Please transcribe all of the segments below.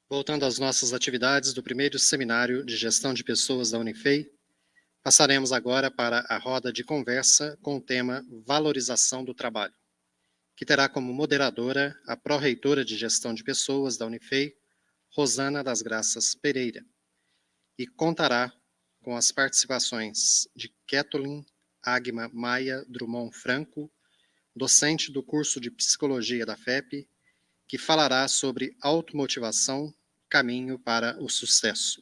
Voltando às nossas atividades do primeiro seminário de gestão de pessoas da Unifei, passaremos agora para a roda de conversa com o tema Valorização do Trabalho, que terá como moderadora a pró-reitora de gestão de pessoas da Unifei, Rosana das Graças Pereira, e contará com as participações de Kathleen Agma Maia Drummond Franco, docente do curso de Psicologia da FEP, que falará sobre automotivação, caminho para o sucesso.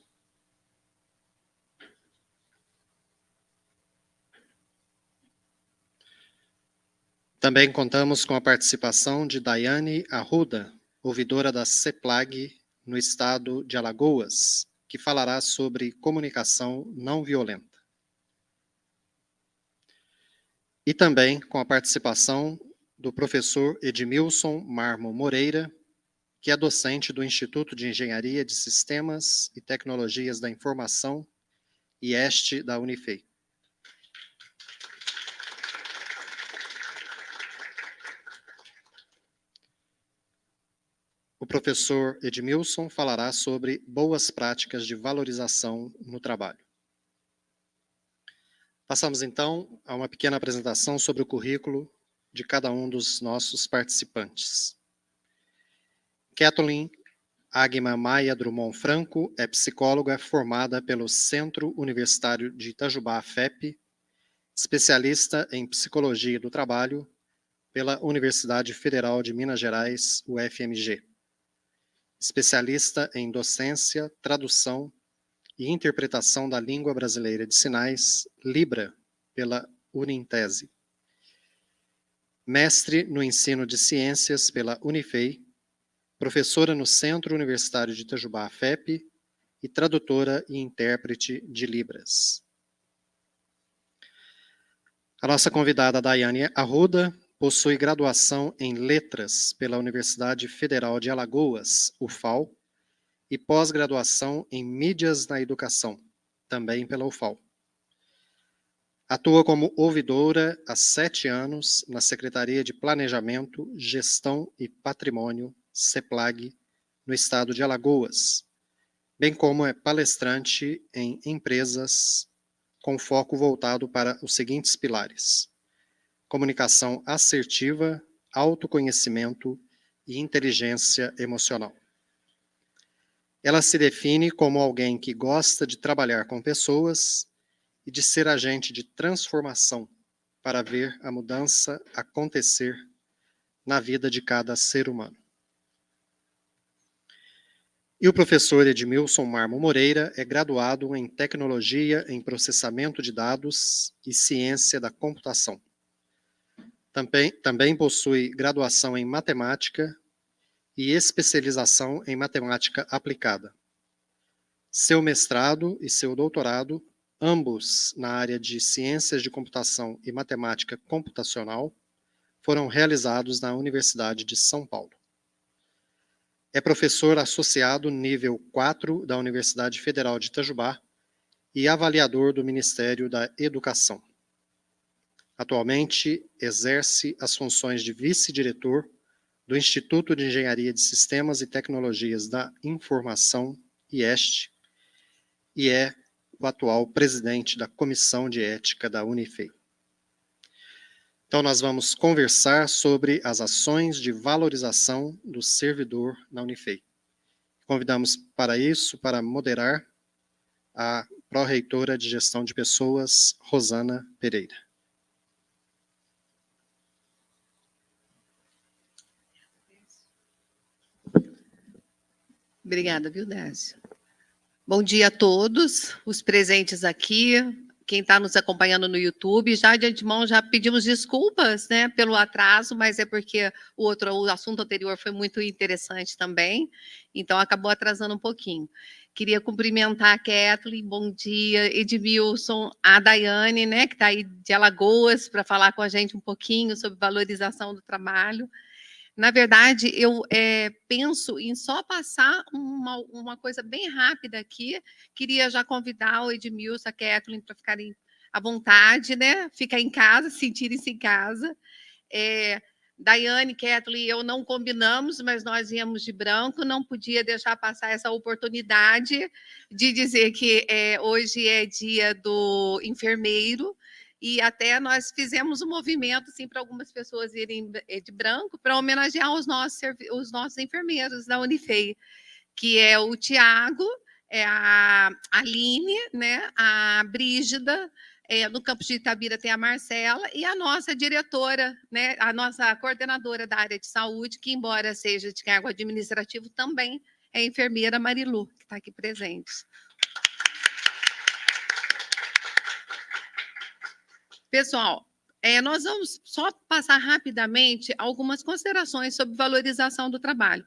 Também contamos com a participação de Daiane Arruda, ouvidora da CEPLAG no estado de Alagoas, que falará sobre comunicação não violenta. E também com a participação do professor Edmilson Marmo Moreira, que é docente do Instituto de Engenharia de Sistemas e Tecnologias da Informação, IEST, da Unifei. O professor Edmilson falará sobre boas práticas de valorização no trabalho. Passamos, então, a uma pequena apresentação sobre o currículo de cada um dos nossos participantes. Kathleen Agma Maia Drummond Franco é psicóloga formada pelo Centro Universitário de Itajubá, FEP, especialista em Psicologia do Trabalho pela Universidade Federal de Minas Gerais, UFMG. Especialista em Docência, Tradução e Interpretação da Língua Brasileira de Sinais, Libra, pela Unintese. Mestre no Ensino de Ciências pela Unifei, professora no Centro Universitário de Itajubá, FEP, e tradutora e intérprete de Libras. A nossa convidada, Daiane Arruda, possui graduação em Letras pela Universidade Federal de Alagoas, UFAL, e pós-graduação em Mídias na Educação, também pela UFAL. Atua como ouvidora há 7 anos na Secretaria de Planejamento, Gestão e Patrimônio, CEPLAG, no estado de Alagoas, bem como é palestrante em empresas com foco voltado para os seguintes pilares: comunicação assertiva, autoconhecimento e inteligência emocional. Ela se define como alguém que gosta de trabalhar com pessoas e de ser agente de transformação para ver a mudança acontecer na vida de cada ser humano. E o professor Edmilson Marmo Moreira é graduado em Tecnologia em Processamento de Dados e Ciência da Computação. Também possui graduação em Matemática e especialização em Matemática Aplicada. Seu mestrado e seu doutorado, ambos na área de Ciências de Computação e Matemática Computacional, foram realizados na Universidade de São Paulo. É professor associado nível 4 da Universidade Federal de Itajubá e avaliador do Ministério da Educação. Atualmente, exerce as funções de vice-diretor do Instituto de Engenharia de Sistemas e Tecnologias da Informação, IEST, e é o atual presidente da Comissão de Ética da Unifei. Então, nós vamos conversar sobre as ações de valorização do servidor na Unifei. Convidamos para isso, para moderar, a pró-reitora de Gestão de Pessoas, Rosana Pereira. Obrigada, viu, Décio? Bom dia a todos, os presentes aqui, quem está nos acompanhando no YouTube. Já de antemão, já pedimos desculpas, né, pelo atraso, mas é porque o assunto anterior foi muito interessante também, então acabou atrasando um pouquinho. Queria cumprimentar a Kathleen, bom dia, Edmilson, a Daiane, né, que está aí de Alagoas, para falar com a gente um pouquinho sobre valorização do trabalho. Na verdade, eu penso em só passar uma coisa bem rápida aqui. Queria já convidar o Edmilson, a Kathleen, para ficarem à vontade, né? Ficar em casa, sentirem-se em casa. Daiane, Kathleen e eu não combinamos, mas nós viemos de branco, não podia deixar passar essa oportunidade de dizer que hoje é dia do enfermeiro, e até nós fizemos um movimento assim, para algumas pessoas irem de branco para homenagear os nossos enfermeiros da Unifei, que é o Tiago, a Aline, né, a Brígida, no campus de Itabira tem a Marcela e a nossa diretora, né, a nossa coordenadora da área de saúde, que embora seja de cargo administrativo, também é a enfermeira Marilu, que está aqui presente. Pessoal, nós vamos só passar rapidamente algumas considerações sobre valorização do trabalho.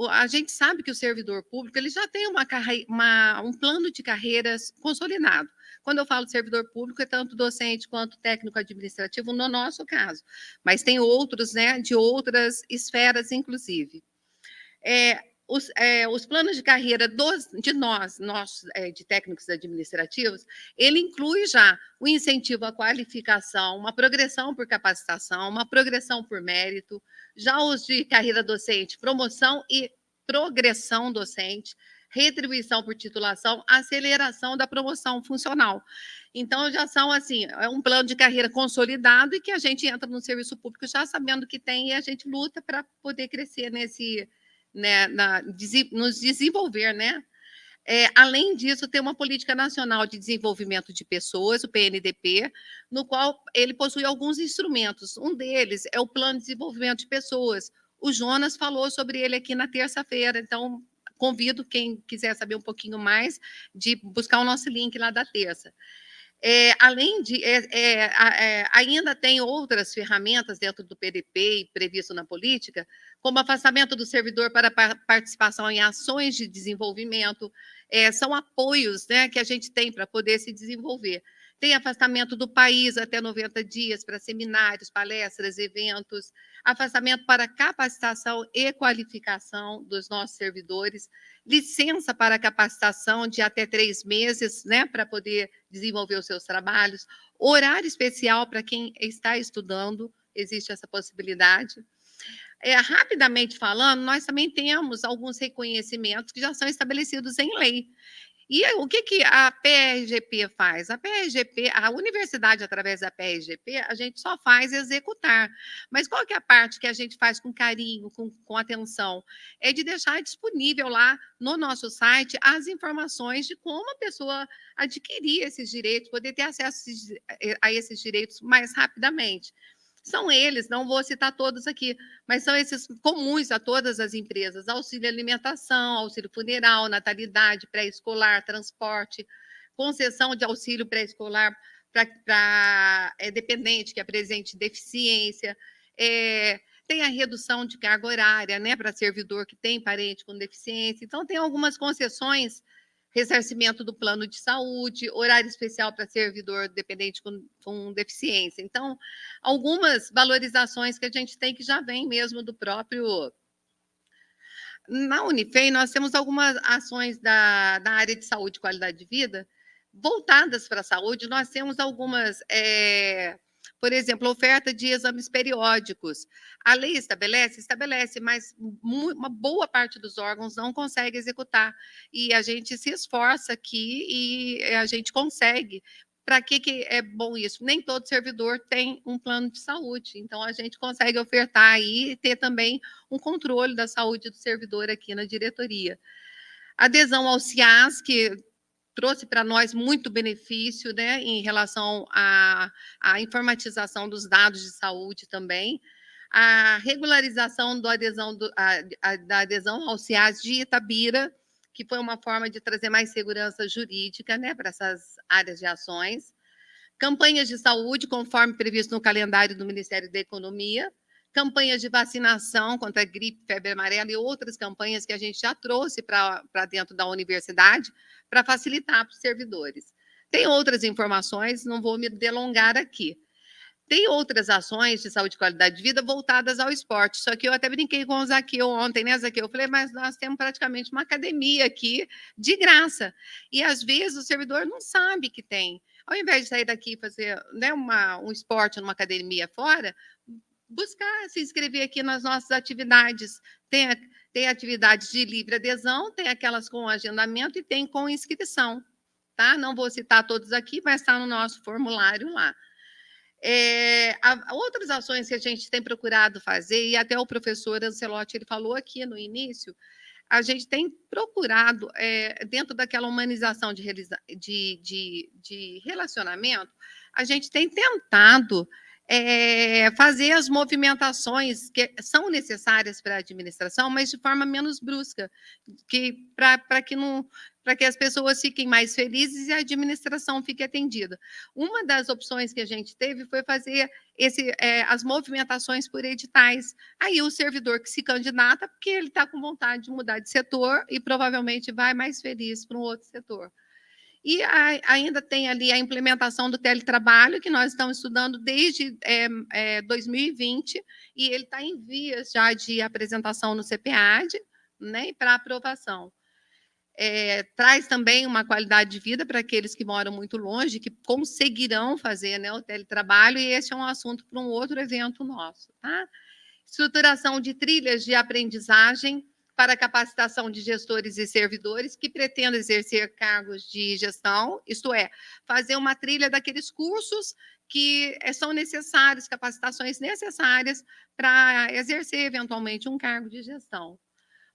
A gente sabe que o servidor público ele já tem um plano de carreiras consolidado. Quando eu falo de servidor público, é tanto docente quanto técnico administrativo, no nosso caso. Mas tem outros, né, de outras esferas, inclusive. Os planos de carreira de nós de técnicos administrativos, ele inclui já o incentivo à qualificação, uma progressão por capacitação, uma progressão por mérito, já os de carreira docente, promoção e progressão docente, retribuição por titulação, aceleração da promoção funcional. Então, já são, assim, é um plano de carreira consolidado e que a gente entra no serviço público já sabendo que tem e a gente luta para poder crescer nesse... Né, nos desenvolver, né? Além disso, tem uma Política Nacional de Desenvolvimento de Pessoas, o PNDP, no qual ele possui alguns instrumentos. Um deles é o Plano de Desenvolvimento de Pessoas. O Jonas falou sobre ele aqui na terça-feira, então convido quem quiser saber um pouquinho mais de buscar o nosso link lá da terça. Além de, ainda tem outras ferramentas dentro do PDP e previsto na política, como afastamento do servidor para participação em ações de desenvolvimento, são apoios, né, que a gente tem para poder se desenvolver. Tem afastamento do país até 90 dias para seminários, palestras, eventos, afastamento para capacitação e qualificação dos nossos servidores, licença para capacitação de até 3 meses, né, para poder desenvolver os seus trabalhos, horário especial para quem está estudando, existe essa possibilidade. Rapidamente falando, nós também temos alguns reconhecimentos que já são estabelecidos em lei. E o que a PRGP faz? A PRGP, a universidade, através da PRGP, a gente só faz executar. Mas qual que é a parte que a gente faz com carinho, com atenção? É de deixar disponível lá no nosso site as informações de como a pessoa adquirir esses direitos, poder ter acesso a esses direitos mais rapidamente. São eles, não vou citar todos aqui, mas são esses comuns a todas as empresas: auxílio alimentação, auxílio funeral, natalidade, pré-escolar, transporte, concessão de auxílio pré-escolar para dependente que apresente deficiência, tem a redução de carga horária, né, para servidor que tem parente com deficiência. Então, tem algumas concessões, ressarcimento do plano de saúde, horário especial para servidor dependente com deficiência. Então, algumas valorizações que a gente tem que já vem mesmo do próprio... Na Unifei, nós temos algumas ações da área de saúde e qualidade de vida voltadas para a saúde. Nós temos algumas... por exemplo, oferta de exames periódicos. A lei estabelece, mas uma boa parte dos órgãos não consegue executar. E a gente se esforça aqui e a gente consegue. Para que é bom isso? Nem todo servidor tem um plano de saúde, então a gente consegue ofertar aí e ter também um controle da saúde do servidor aqui na diretoria. Adesão ao CIAS, que trouxe para nós muito benefício, né, em relação à informatização dos dados de saúde também, a regularização da adesão ao CIAS de Itabira, que foi uma forma de trazer mais segurança jurídica, né, para essas áreas de ações, campanhas de saúde, conforme previsto no calendário do Ministério da Economia, campanhas de vacinação contra a gripe, febre amarela e outras campanhas que a gente já trouxe para dentro da universidade para facilitar para os servidores. Tem outras informações, não vou me delongar aqui. Tem outras ações de saúde e qualidade de vida voltadas ao esporte, só que eu até brinquei com o Zaqueu ontem, né, Zaqueu? Eu falei, mas nós temos praticamente uma academia aqui de graça, e às vezes o servidor não sabe que tem. Ao invés de sair daqui e fazer, né, um esporte numa academia fora, buscar se inscrever aqui nas nossas atividades. Tem atividades de livre adesão, tem aquelas com agendamento e tem com inscrição, tá? Não vou citar todos aqui, mas está no nosso formulário lá. Outras ações que a gente tem procurado fazer, e até o professor Ancelotti ele falou aqui no início, a gente tem procurado, dentro daquela humanização de relacionamento, a gente tem tentado fazer as movimentações que são necessárias para a administração, mas de forma menos brusca, para que as pessoas fiquem mais felizes e a administração fique atendida. Uma das opções que a gente teve foi fazer as movimentações por editais. Aí o servidor que se candidata, porque ele está com vontade de mudar de setor e provavelmente vai mais feliz para um outro setor. E ainda tem ali a implementação do teletrabalho, que nós estamos estudando desde 2020, e ele está em vias já de apresentação no CPAD, né, para aprovação. Traz também uma qualidade de vida para aqueles que moram muito longe, que conseguirão fazer, né, o teletrabalho, e esse é um assunto para um outro evento nosso. Tá? Estruturação de trilhas de aprendizagem para capacitação de gestores e servidores que pretendam exercer cargos de gestão, isto é, fazer uma trilha daqueles cursos que são necessários, capacitações necessárias para exercer eventualmente um cargo de gestão.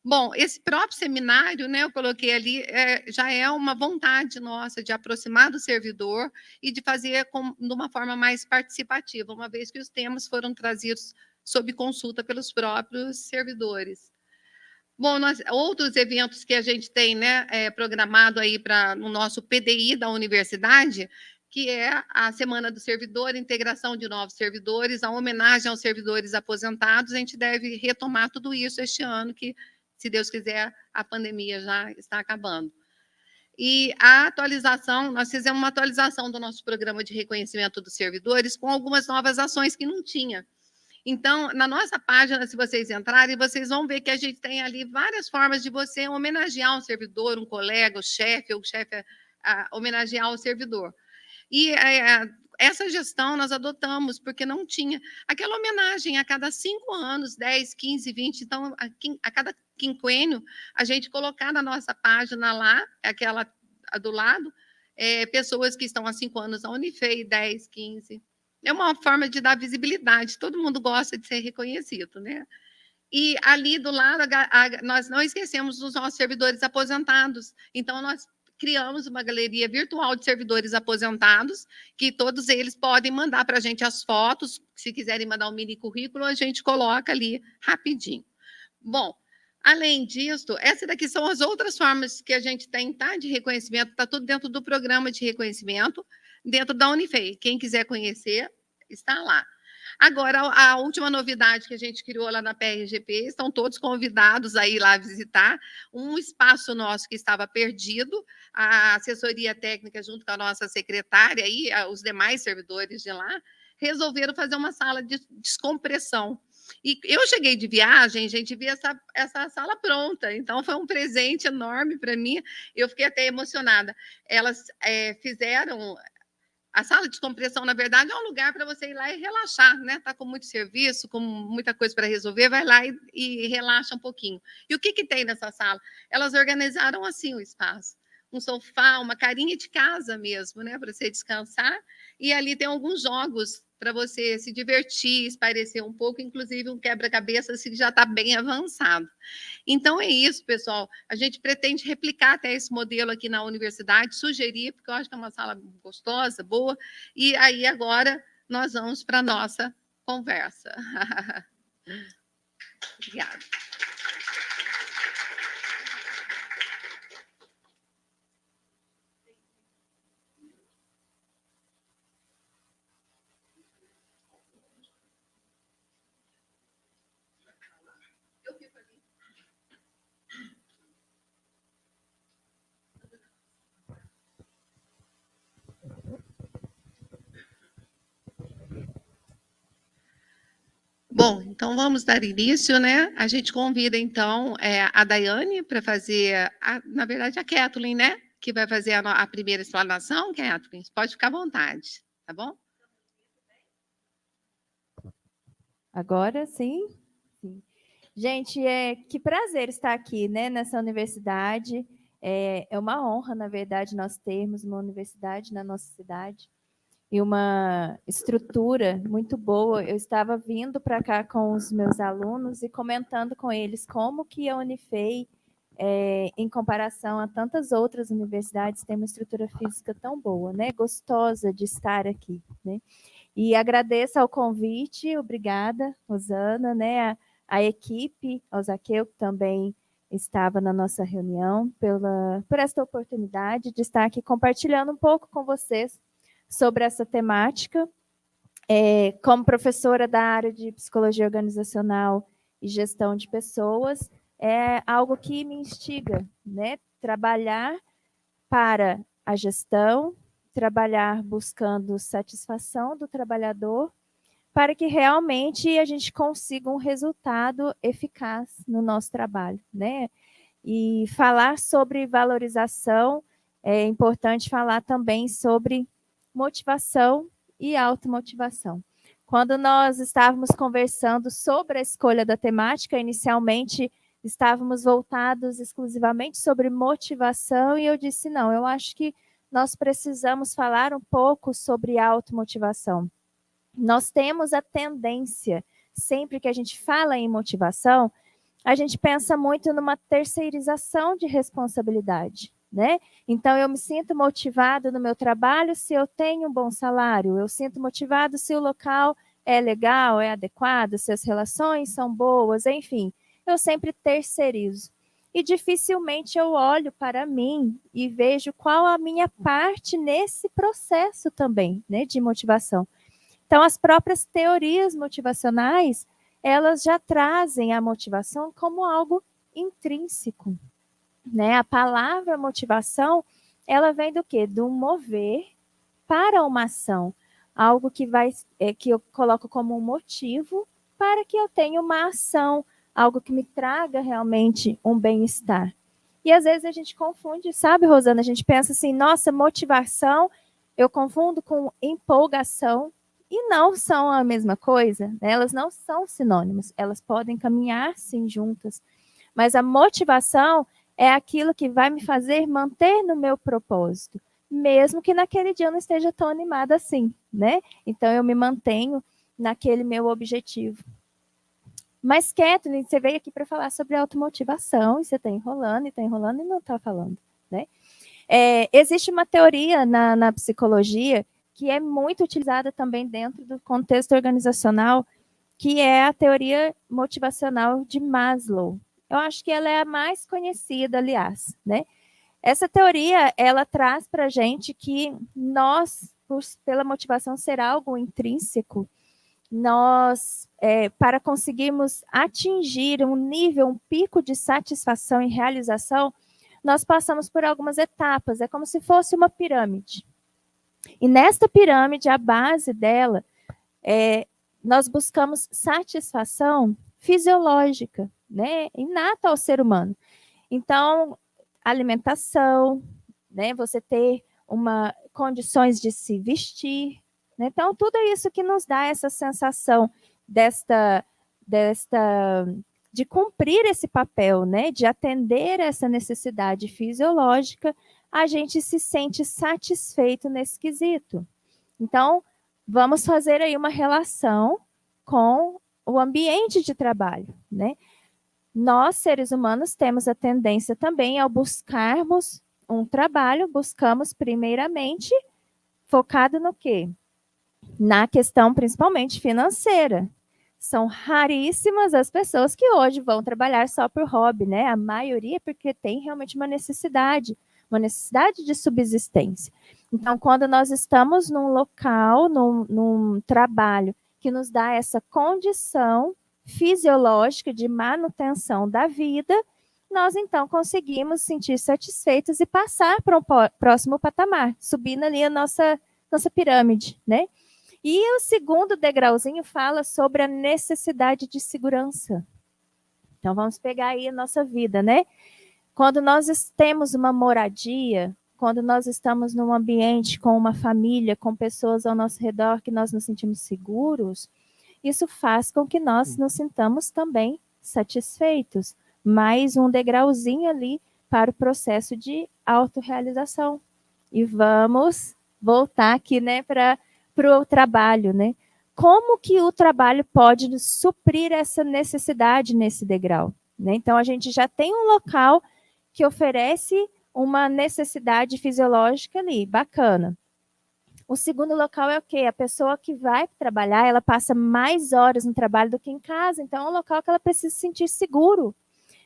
Bom, esse próprio seminário, né, eu coloquei ali, já é uma vontade nossa de aproximar do servidor e de fazer de uma forma mais participativa, uma vez que os temas foram trazidos sob consulta pelos próprios servidores. Bom, outros eventos que a gente tem, né, programado aí no nosso PDI da universidade, que é a Semana do Servidor, integração de novos servidores, a homenagem aos servidores aposentados. A gente deve retomar tudo isso este ano, que, se Deus quiser, a pandemia já está acabando. E a atualização, nós fizemos uma atualização do nosso programa de reconhecimento dos servidores com algumas novas ações que não tinha. Então, na nossa página, se vocês entrarem, vocês vão ver que a gente tem ali várias formas de você homenagear um servidor, um colega, o chefe homenagear o servidor. E essa gestão nós adotamos, porque não tinha aquela homenagem a cada 5 anos, 10, 15, 20. Então, a cada quinquênio, a gente colocar na nossa página lá, aquela do lado, pessoas que estão há 5 anos na Unifei, 10, 15. É uma forma de dar visibilidade, todo mundo gosta de ser reconhecido, né? E ali do lado, nós não esquecemos dos nossos servidores aposentados, então nós criamos uma galeria virtual de servidores aposentados, que todos eles podem mandar para a gente as fotos, se quiserem mandar um mini currículo, a gente coloca ali rapidinho. Bom, além disso, essas daqui são as outras formas que a gente tem, tá, de reconhecimento, está tudo dentro do programa de reconhecimento, dentro da Unifei. Quem quiser conhecer, está lá. Agora, a última novidade que a gente criou lá na PRGP, estão todos convidados a ir lá visitar, um espaço nosso que estava perdido, a assessoria técnica, junto com a nossa secretária e os demais servidores de lá, resolveram fazer uma sala de descompressão. E eu cheguei de viagem, gente, vi essa sala pronta, então foi um presente enorme para mim, eu fiquei até emocionada. Elas fizeram... A sala de descompressão, na verdade, é um lugar para você ir lá e relaxar, né? Está com muito serviço, com muita coisa para resolver, vai lá e relaxa um pouquinho. E o que tem nessa sala? Elas organizaram assim o espaço. Um sofá, uma carinha de casa mesmo, né? Para você descansar. E ali tem alguns jogos para você se divertir, espairecer um pouco, inclusive um quebra-cabeça que já está bem avançado. Então, é isso, pessoal. A gente pretende replicar até esse modelo aqui na universidade, sugerir, porque eu acho que é uma sala gostosa, boa. E aí, agora, nós vamos para a nossa conversa. Obrigada. Bom, então vamos dar início, né? A gente convida, então, a Daiane para fazer, na verdade, a Kathleen, né? Que vai fazer a primeira explanação, Kathleen. Pode ficar à vontade, tá bom? Agora sim? Sim. Gente, que prazer estar aqui, né, nessa universidade. É uma honra, na verdade, nós termos uma universidade na nossa cidade e uma estrutura muito boa. Eu estava vindo para cá com os meus alunos e comentando com eles como que a Unifei, em comparação a tantas outras universidades, tem uma estrutura física tão boa, né? Gostosa de estar aqui, né? E agradeço ao convite, obrigada, Rosana, né? A equipe, ao Zaqueu, que também estava na nossa reunião, por esta oportunidade de estar aqui compartilhando um pouco com vocês sobre essa temática. Como professora da área de psicologia organizacional e gestão de pessoas, é algo que me instiga, né? Trabalhar para a gestão, trabalhar buscando satisfação do trabalhador, para que realmente a gente consiga um resultado eficaz no nosso trabalho, né? E falar sobre valorização, é importante falar também sobre motivação e automotivação. Quando nós estávamos conversando sobre a escolha da temática, inicialmente estávamos voltados exclusivamente sobre motivação e eu disse, não, eu acho que nós precisamos falar um pouco sobre automotivação. Nós temos a tendência, sempre que a gente fala em motivação, a gente pensa muito numa terceirização de responsabilidade, né? Então, eu me sinto motivado no meu trabalho se eu tenho um bom salário, eu sinto motivado se o local é legal, é adequado, se as relações são boas, enfim, eu sempre terceirizo. E dificilmente eu olho para mim e vejo qual a minha parte nesse processo também, né, de motivação. Então, as próprias teorias motivacionais, elas já trazem a motivação como algo intrínseco, né? A palavra motivação, ela vem do quê? Do mover para uma ação, algo que que eu coloco como um motivo para que eu tenha uma ação, algo que me traga realmente um bem-estar. E às vezes a gente confunde, sabe, Rosana? A gente pensa assim, nossa, motivação, eu confundo com empolgação, e não são a mesma coisa, né? Elas não são sinônimos, elas podem caminhar sim juntas, mas a motivação é aquilo que vai me fazer manter no meu propósito, mesmo que naquele dia eu não esteja tão animada assim, né? Então eu me mantenho naquele meu objetivo. Mas, Kathleen, você veio aqui para falar sobre automotivação, e você está enrolando e não está falando, né? Existe uma teoria na psicologia que é muito utilizada também dentro do contexto organizacional, que é a teoria motivacional de Maslow. Eu acho que ela é a mais conhecida, aliás, né? Essa teoria, ela traz para a gente que nós, pela motivação ser algo intrínseco, nós, para conseguirmos atingir um nível, um pico de satisfação e realização, nós passamos por algumas etapas, é como se fosse uma pirâmide. E nesta pirâmide, a base dela, nós buscamos satisfação fisiológica, né, inata ao ser humano. Então, alimentação, né, você ter condições de se vestir, né? Então, tudo isso que nos dá essa sensação de cumprir esse papel, né, de atender essa necessidade fisiológica, a gente se sente satisfeito nesse quesito. Então, vamos fazer aí uma relação com o ambiente de trabalho, né? Nós, seres humanos, temos a tendência também, ao buscarmos um trabalho, buscamos primeiramente focado no quê? Na questão principalmente financeira. São raríssimas as pessoas que hoje vão trabalhar só por hobby, né? A maioria porque tem realmente uma necessidade de subsistência. Então, quando nós estamos num local, num trabalho que nos dá essa condição fisiológica de manutenção da vida, nós então conseguimos sentir satisfeitos e passar para um próximo patamar, subindo ali a nossa pirâmide, né? E o segundo degrauzinho fala sobre a necessidade de segurança. Então, vamos pegar aí a nossa vida, né? Quando nós temos uma moradia, quando nós estamos num ambiente com uma família, com pessoas ao nosso redor que nós nos sentimos seguros, isso faz com que nós nos sintamos também satisfeitos. Mais um degrauzinho ali para o processo de autorrealização. E vamos voltar aqui, né, para o trabalho, né? Como que o trabalho pode suprir essa necessidade nesse degrau? Né? Então, a gente já tem um local que oferece uma necessidade fisiológica ali, bacana. O segundo local é o quê? A pessoa que vai trabalhar, ela passa mais horas no trabalho do que em casa, então é um local que ela precisa se sentir seguro,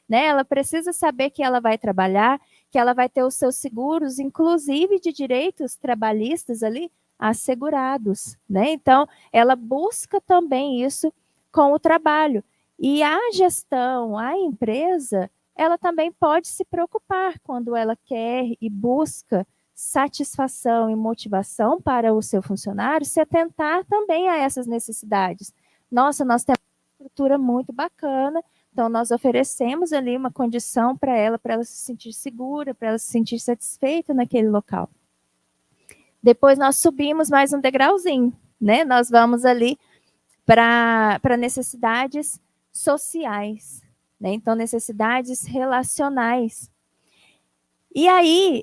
né? Ela precisa saber que ela vai trabalhar, que ela vai ter os seus seguros, inclusive de direitos trabalhistas ali, assegurados, né? Então, ela busca também isso com o trabalho. E a gestão, a empresa, ela também pode se preocupar quando ela quer e busca satisfação e motivação para o seu funcionário, se atentar também a essas necessidades. Nossa, nós temos uma estrutura muito bacana, então nós oferecemos ali uma condição para ela se sentir segura, para ela se sentir satisfeita naquele local. Depois nós subimos mais um degrauzinho, né? Nós vamos ali para necessidades sociais, né? Então necessidades relacionais. E aí,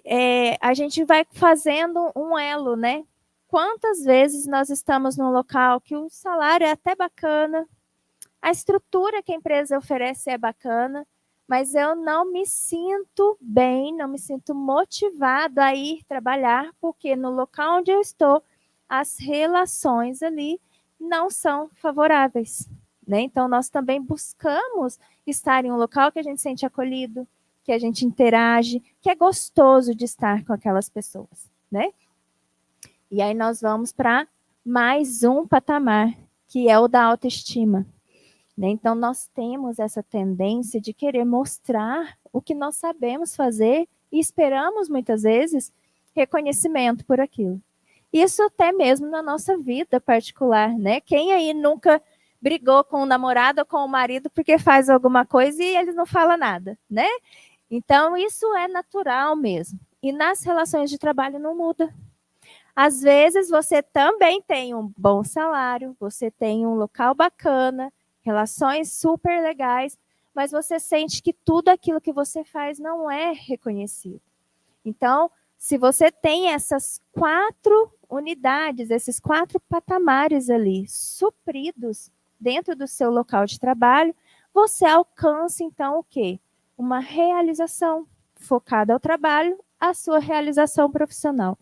a gente vai fazendo um elo, né? Quantas vezes nós estamos num local que o salário é até bacana, a estrutura que a empresa oferece é bacana, mas eu não me sinto bem, não me sinto motivado a ir trabalhar, porque no local onde eu estou, as relações ali não são favoráveis, né? Então, nós também buscamos estar em um local que a gente sente acolhido, que a gente interage, que é gostoso de estar com aquelas pessoas, né? E aí nós vamos para mais um patamar, que é o da autoestima. Né? Então, nós temos essa tendência de querer mostrar o que nós sabemos fazer e esperamos, muitas vezes, reconhecimento por aquilo. Isso até mesmo na nossa vida particular, né? Quem aí nunca brigou com o namorado ou com o marido porque faz alguma coisa e ele não fala nada, né? Então, isso é natural mesmo. E nas relações de trabalho não muda. Às vezes, você também tem um bom salário, você tem um local bacana, relações super legais, mas você sente que tudo aquilo que você faz não é reconhecido. Então, se você tem essas 4 unidades, esses 4 patamares ali supridos dentro do seu local de trabalho, você alcança, então, o quê? Uma realização focada ao trabalho, a sua realização profissional.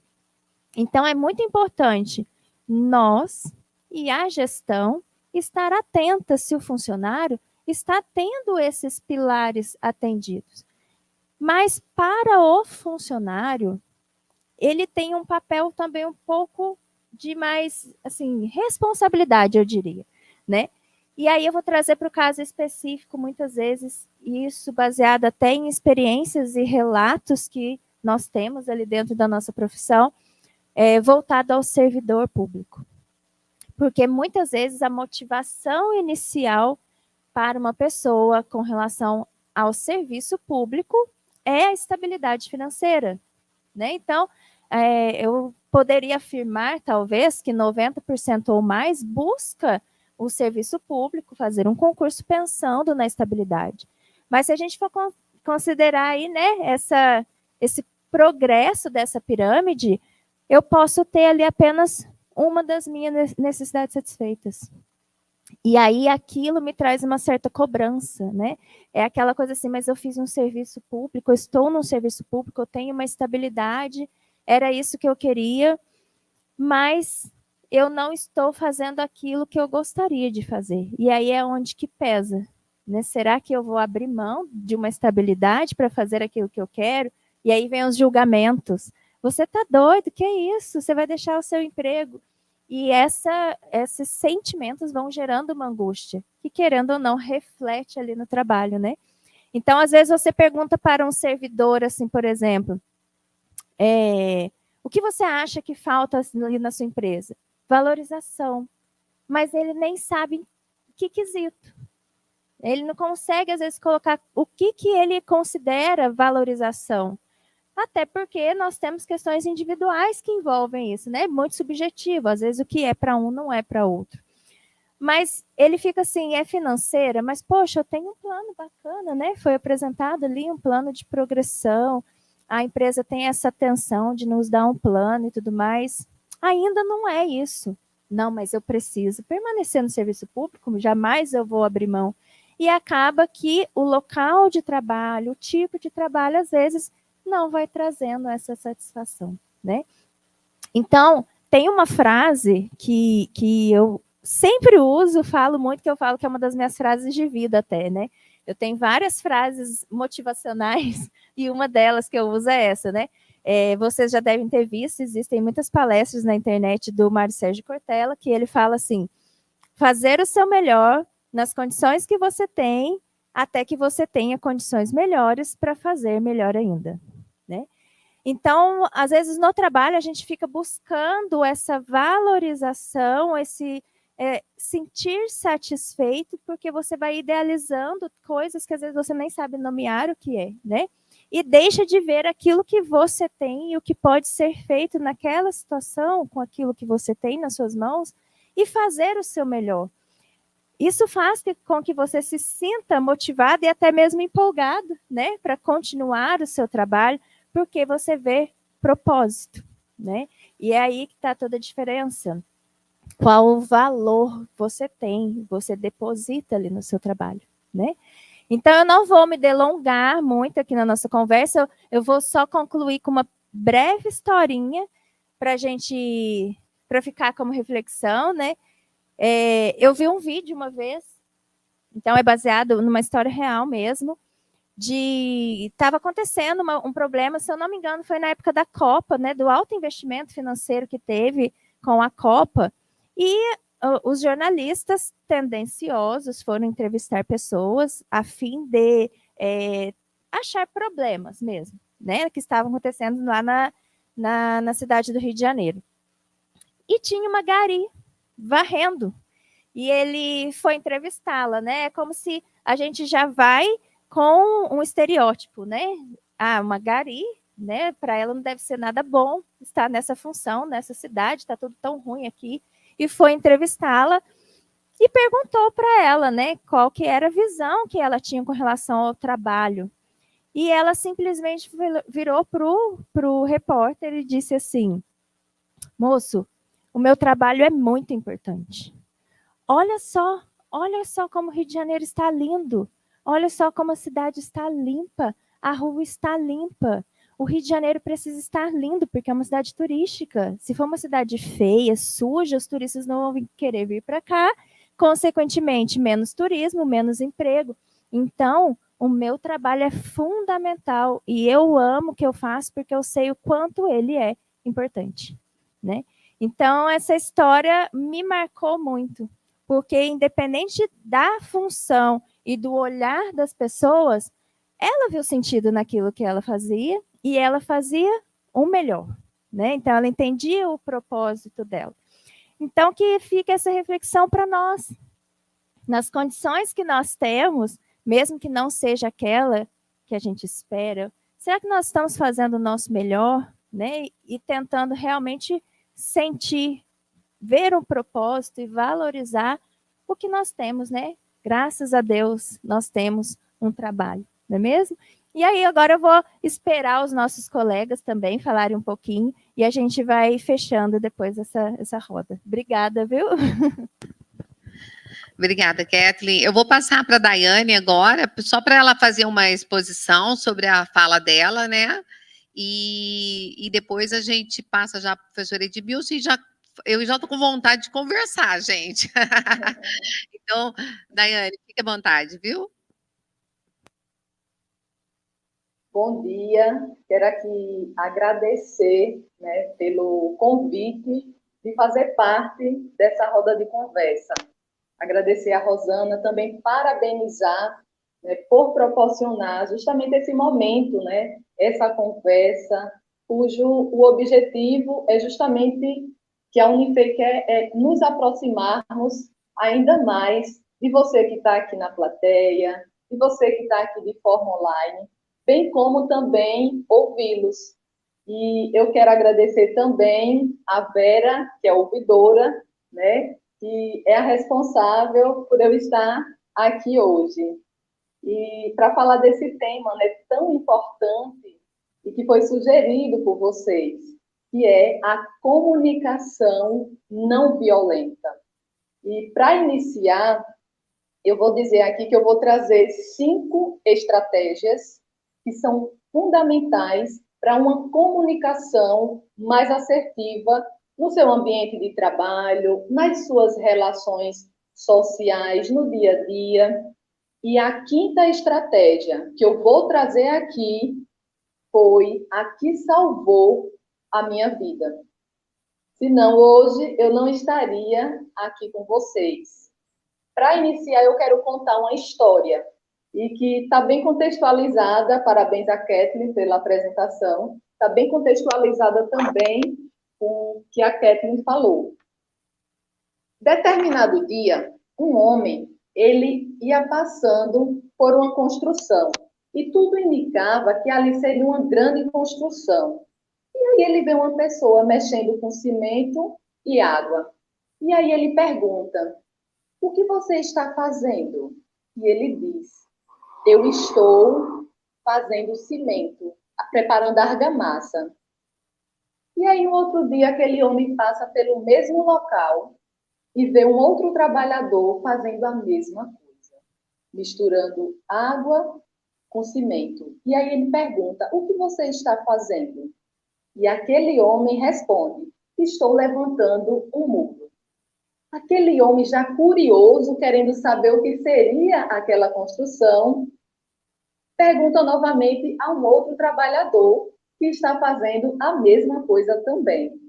Então, é muito importante nós e a gestão estar atenta se o funcionário está tendo esses pilares atendidos. Mas para o funcionário, ele tem um papel também um pouco de mais, assim, responsabilidade, eu diria, né? E aí eu vou trazer para o caso específico, muitas vezes, isso baseado até em experiências e relatos que nós temos ali dentro da nossa profissão, voltado ao servidor público. Porque muitas vezes a motivação inicial para uma pessoa com relação ao serviço público é a estabilidade financeira, né? Então, eu poderia afirmar, talvez, que 90% ou mais busca o serviço público, fazer um concurso pensando na estabilidade. Mas se a gente for considerar aí, né, esse progresso dessa pirâmide, eu posso ter ali apenas uma das minhas necessidades satisfeitas. E aí aquilo me traz uma certa cobrança, né? É aquela coisa assim, mas eu fiz um serviço público, eu estou num serviço público, eu tenho uma estabilidade, era isso que eu queria, mas eu não estou fazendo aquilo que eu gostaria de fazer. E aí é onde que pesa, né? Será que eu vou abrir mão de uma estabilidade para fazer aquilo que eu quero? E aí vem os julgamentos. Você está doido? Que é isso? Você vai deixar o seu emprego? E esses sentimentos vão gerando uma angústia, que querendo ou não reflete ali no trabalho, né? Então, às vezes você pergunta para um servidor, assim, por exemplo, o que você acha que falta ali na sua empresa? Valorização. Mas ele nem sabe que quesito. Ele não consegue, às vezes, colocar o que ele considera valorização. Até porque nós temos questões individuais que envolvem isso, né? Muito subjetivo. Às vezes o que é para um não é para outro. Mas ele fica assim, é financeira, mas, poxa, eu tenho um plano bacana, né? Foi apresentado ali um plano de progressão, a empresa tem essa atenção de nos dar um plano e tudo mais. Ainda não é isso. Não, mas eu preciso permanecer no serviço público, jamais eu vou abrir mão. E acaba que o local de trabalho, o tipo de trabalho, às vezes, não vai trazendo essa satisfação, né? Então, tem uma frase que eu sempre uso, falo muito, que eu falo que é uma das minhas frases de vida até, né? Eu tenho várias frases motivacionais e uma delas que eu uso é essa, né? Vocês já devem ter visto, existem muitas palestras na internet do Mário Sérgio Cortella, que ele fala assim, fazer o seu melhor nas condições que você tem, até que você tenha condições melhores para fazer melhor ainda, né? Então, às vezes, no trabalho, a gente fica buscando essa valorização, esse sentir satisfeito, porque você vai idealizando coisas que, às vezes, você nem sabe nomear o que é, né? E deixa de ver aquilo que você tem e o que pode ser feito naquela situação, com aquilo que você tem nas suas mãos, e fazer o seu melhor. Isso faz com que você se sinta motivado e até mesmo empolgado, né? Para continuar o seu trabalho, porque você vê propósito, né? E é aí que está toda a diferença. Qual o valor você tem, você deposita ali no seu trabalho, né? Então, eu não vou me delongar muito aqui na nossa conversa, eu vou só concluir com uma breve historinha para ficar como reflexão, né? Eu vi um vídeo uma vez, então é baseado numa história real mesmo, estava acontecendo um problema, se eu não me engano, foi na época da Copa, né, do alto investimento financeiro que teve com a Copa, e os jornalistas tendenciosos foram entrevistar pessoas a fim de achar problemas mesmo, né, que estavam acontecendo lá na cidade do Rio de Janeiro. E tinha uma gari varrendo, e ele foi entrevistá-la, né, é como se a gente já vai com um estereótipo, né? Uma gari, né? Para ela não deve ser nada bom estar nessa função, nessa cidade, está tudo tão ruim aqui. E foi entrevistá-la e perguntou para ela, né? Qual que era a visão que ela tinha com relação ao trabalho. E ela simplesmente virou para o repórter e disse assim, moço, o meu trabalho é muito importante. Olha só como o Rio de Janeiro está lindo. Olha só como a cidade está limpa, a rua está limpa. O Rio de Janeiro precisa estar lindo, porque é uma cidade turística. Se for uma cidade feia, suja, os turistas não vão querer vir para cá. Consequentemente, menos turismo, menos emprego. Então, o meu trabalho é fundamental e eu amo o que eu faço porque eu sei o quanto ele é importante, né? Então, essa história me marcou muito, porque independente da função e do olhar das pessoas, ela viu sentido naquilo que ela fazia e ela fazia o melhor, né? Então, ela entendia o propósito dela. Então, que fica essa reflexão para nós. Nas condições que nós temos, mesmo que não seja aquela que a gente espera, será que nós estamos fazendo o nosso melhor, né? E tentando realmente sentir, ver um propósito e valorizar o que nós temos, né? Graças a Deus, nós temos um trabalho, não é mesmo? E aí, agora eu vou esperar os nossos colegas também falarem um pouquinho e a gente vai fechando depois essa roda. Obrigada, viu? Obrigada, Kathleen. Eu vou passar para a Daiane agora, só para ela fazer uma exposição sobre a fala dela, né? E depois a gente passa já para a professora Edmilson e eu já estou com vontade de conversar, gente. Então, Daiane, fique à vontade, viu? Bom dia, quero aqui agradecer, né, pelo convite de fazer parte dessa roda de conversa. Agradecer a Rosana, também parabenizar, né, por proporcionar justamente esse momento, né, essa conversa, cujo o objetivo é justamente que a Unifei quer nos aproximarmos ainda mais de você que está aqui na plateia, de você que está aqui de forma online, bem como também ouvi-los. E eu quero agradecer também a Vera, que é ouvidora, né, que é a responsável por eu estar aqui hoje. E para falar desse tema, né, tão importante e que foi sugerido por vocês, que é a comunicação não violenta. E para iniciar, eu vou dizer aqui que eu vou trazer 5 estratégias que são fundamentais para uma comunicação mais assertiva no seu ambiente de trabalho, nas suas relações sociais, no dia a dia. E a 5ª estratégia que eu vou trazer aqui foi a que salvou a minha vida. Senão, hoje, eu não estaria aqui com vocês. Para iniciar, eu quero contar uma história, e que está bem contextualizada, parabéns a Kathleen pela apresentação, está bem contextualizada também com o que a Kathleen falou. Determinado dia, um homem, ele ia passando por uma construção, e tudo indicava que ali seria uma grande construção. E aí ele vê uma pessoa mexendo com cimento e água. E aí ele pergunta: o que você está fazendo? E ele diz: eu estou fazendo cimento, preparando argamassa. E aí, no outro dia, aquele homem passa pelo mesmo local e vê um outro trabalhador fazendo a mesma coisa, misturando água com cimento. E aí ele pergunta: o que você está fazendo? E aquele homem responde: estou levantando um muro. Aquele homem, já curioso, querendo saber o que seria aquela construção, pergunta novamente a um outro trabalhador que está fazendo a mesma coisa também,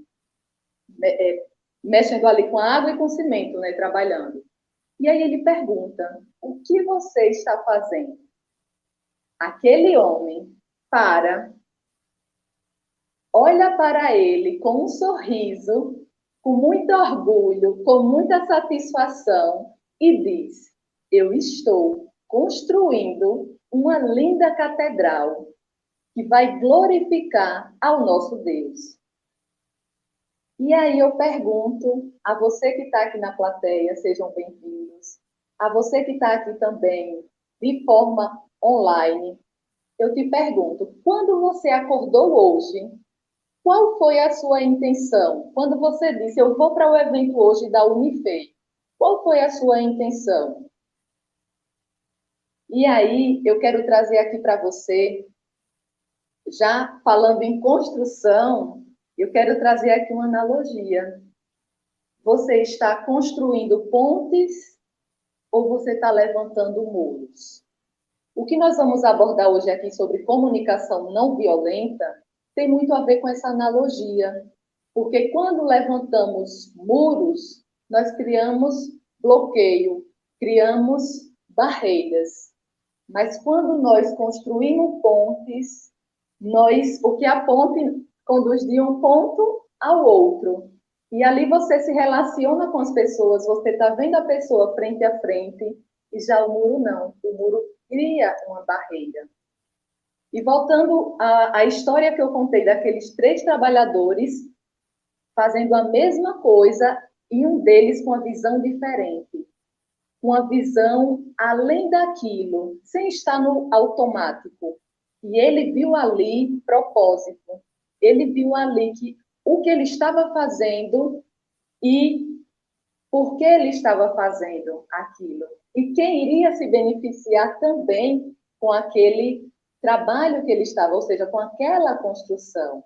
mexendo ali com água e com cimento, né, trabalhando. E aí ele pergunta: o que você está fazendo? Aquele homem olha para ele com um sorriso, com muito orgulho, com muita satisfação, e diz: eu estou construindo uma linda catedral que vai glorificar ao nosso Deus. E aí eu pergunto a você que está aqui na plateia, sejam bem-vindos, a você que está aqui também de forma online, eu te pergunto: quando você acordou hoje, qual foi a sua intenção? Quando você disse: eu vou para o evento hoje da Unifei, qual foi a sua intenção? E aí eu quero trazer aqui para você, já falando em construção, eu quero trazer aqui uma analogia. Você está construindo pontes ou você está levantando muros? O que nós vamos abordar hoje aqui sobre comunicação não violenta tem muito a ver com essa analogia. Porque quando levantamos muros, nós criamos bloqueio, criamos barreiras. Mas quando nós construímos pontes, porque a ponte conduz de um ponto ao outro. E ali você se relaciona com as pessoas, você está vendo a pessoa frente a frente, e já o muro não. O muro cria uma barreira. E voltando à história que eu contei daqueles 3 trabalhadores fazendo a mesma coisa, e um deles com uma visão diferente. Uma visão além daquilo, sem estar no automático. E ele viu ali propósito. Ele viu ali o que ele estava fazendo e por que ele estava fazendo aquilo. E quem iria se beneficiar também com aquele trabalho que ele estava, ou seja, com aquela construção.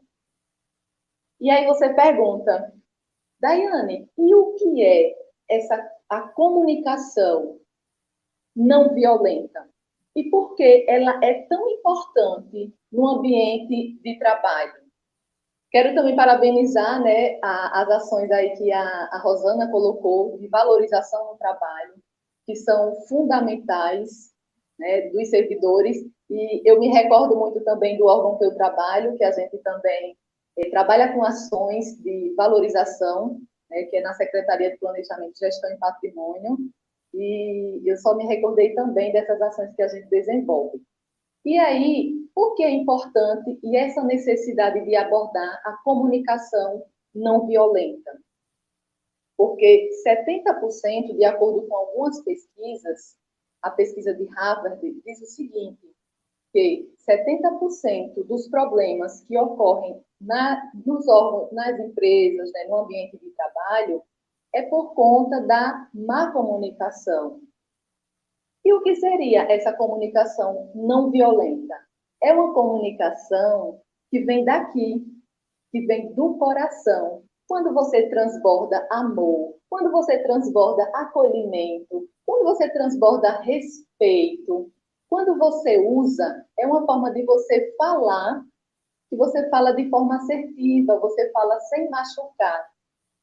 E aí você pergunta: Daiane, e o que é a comunicação não violenta? E por que ela é tão importante no ambiente de trabalho? Quero também parabenizar, né, as ações aí que a Rosana colocou de valorização no trabalho, que são fundamentais, né, dos servidores. E eu me recordo muito também do órgão que eu trabalho, que a gente também trabalha com ações de valorização, né, que é na Secretaria de Planejamento, Gestão e Patrimônio, e eu só me recordei também dessas ações que a gente desenvolve. E aí, por que é importante e essa necessidade de abordar a comunicação não violenta? porque 70%, de acordo com algumas pesquisas, a pesquisa de Harvard diz o seguinte, que 70% dos problemas que ocorrem nos órgãos, nas empresas, né, no ambiente de trabalho, é por conta da má comunicação. E o que seria essa comunicação não violenta? É uma comunicação que vem daqui, que vem do coração. Quando você transborda amor, quando você transborda acolhimento, quando você transborda respeito, quando você usa, é uma forma de você falar, que você fala de forma assertiva, você fala sem machucar,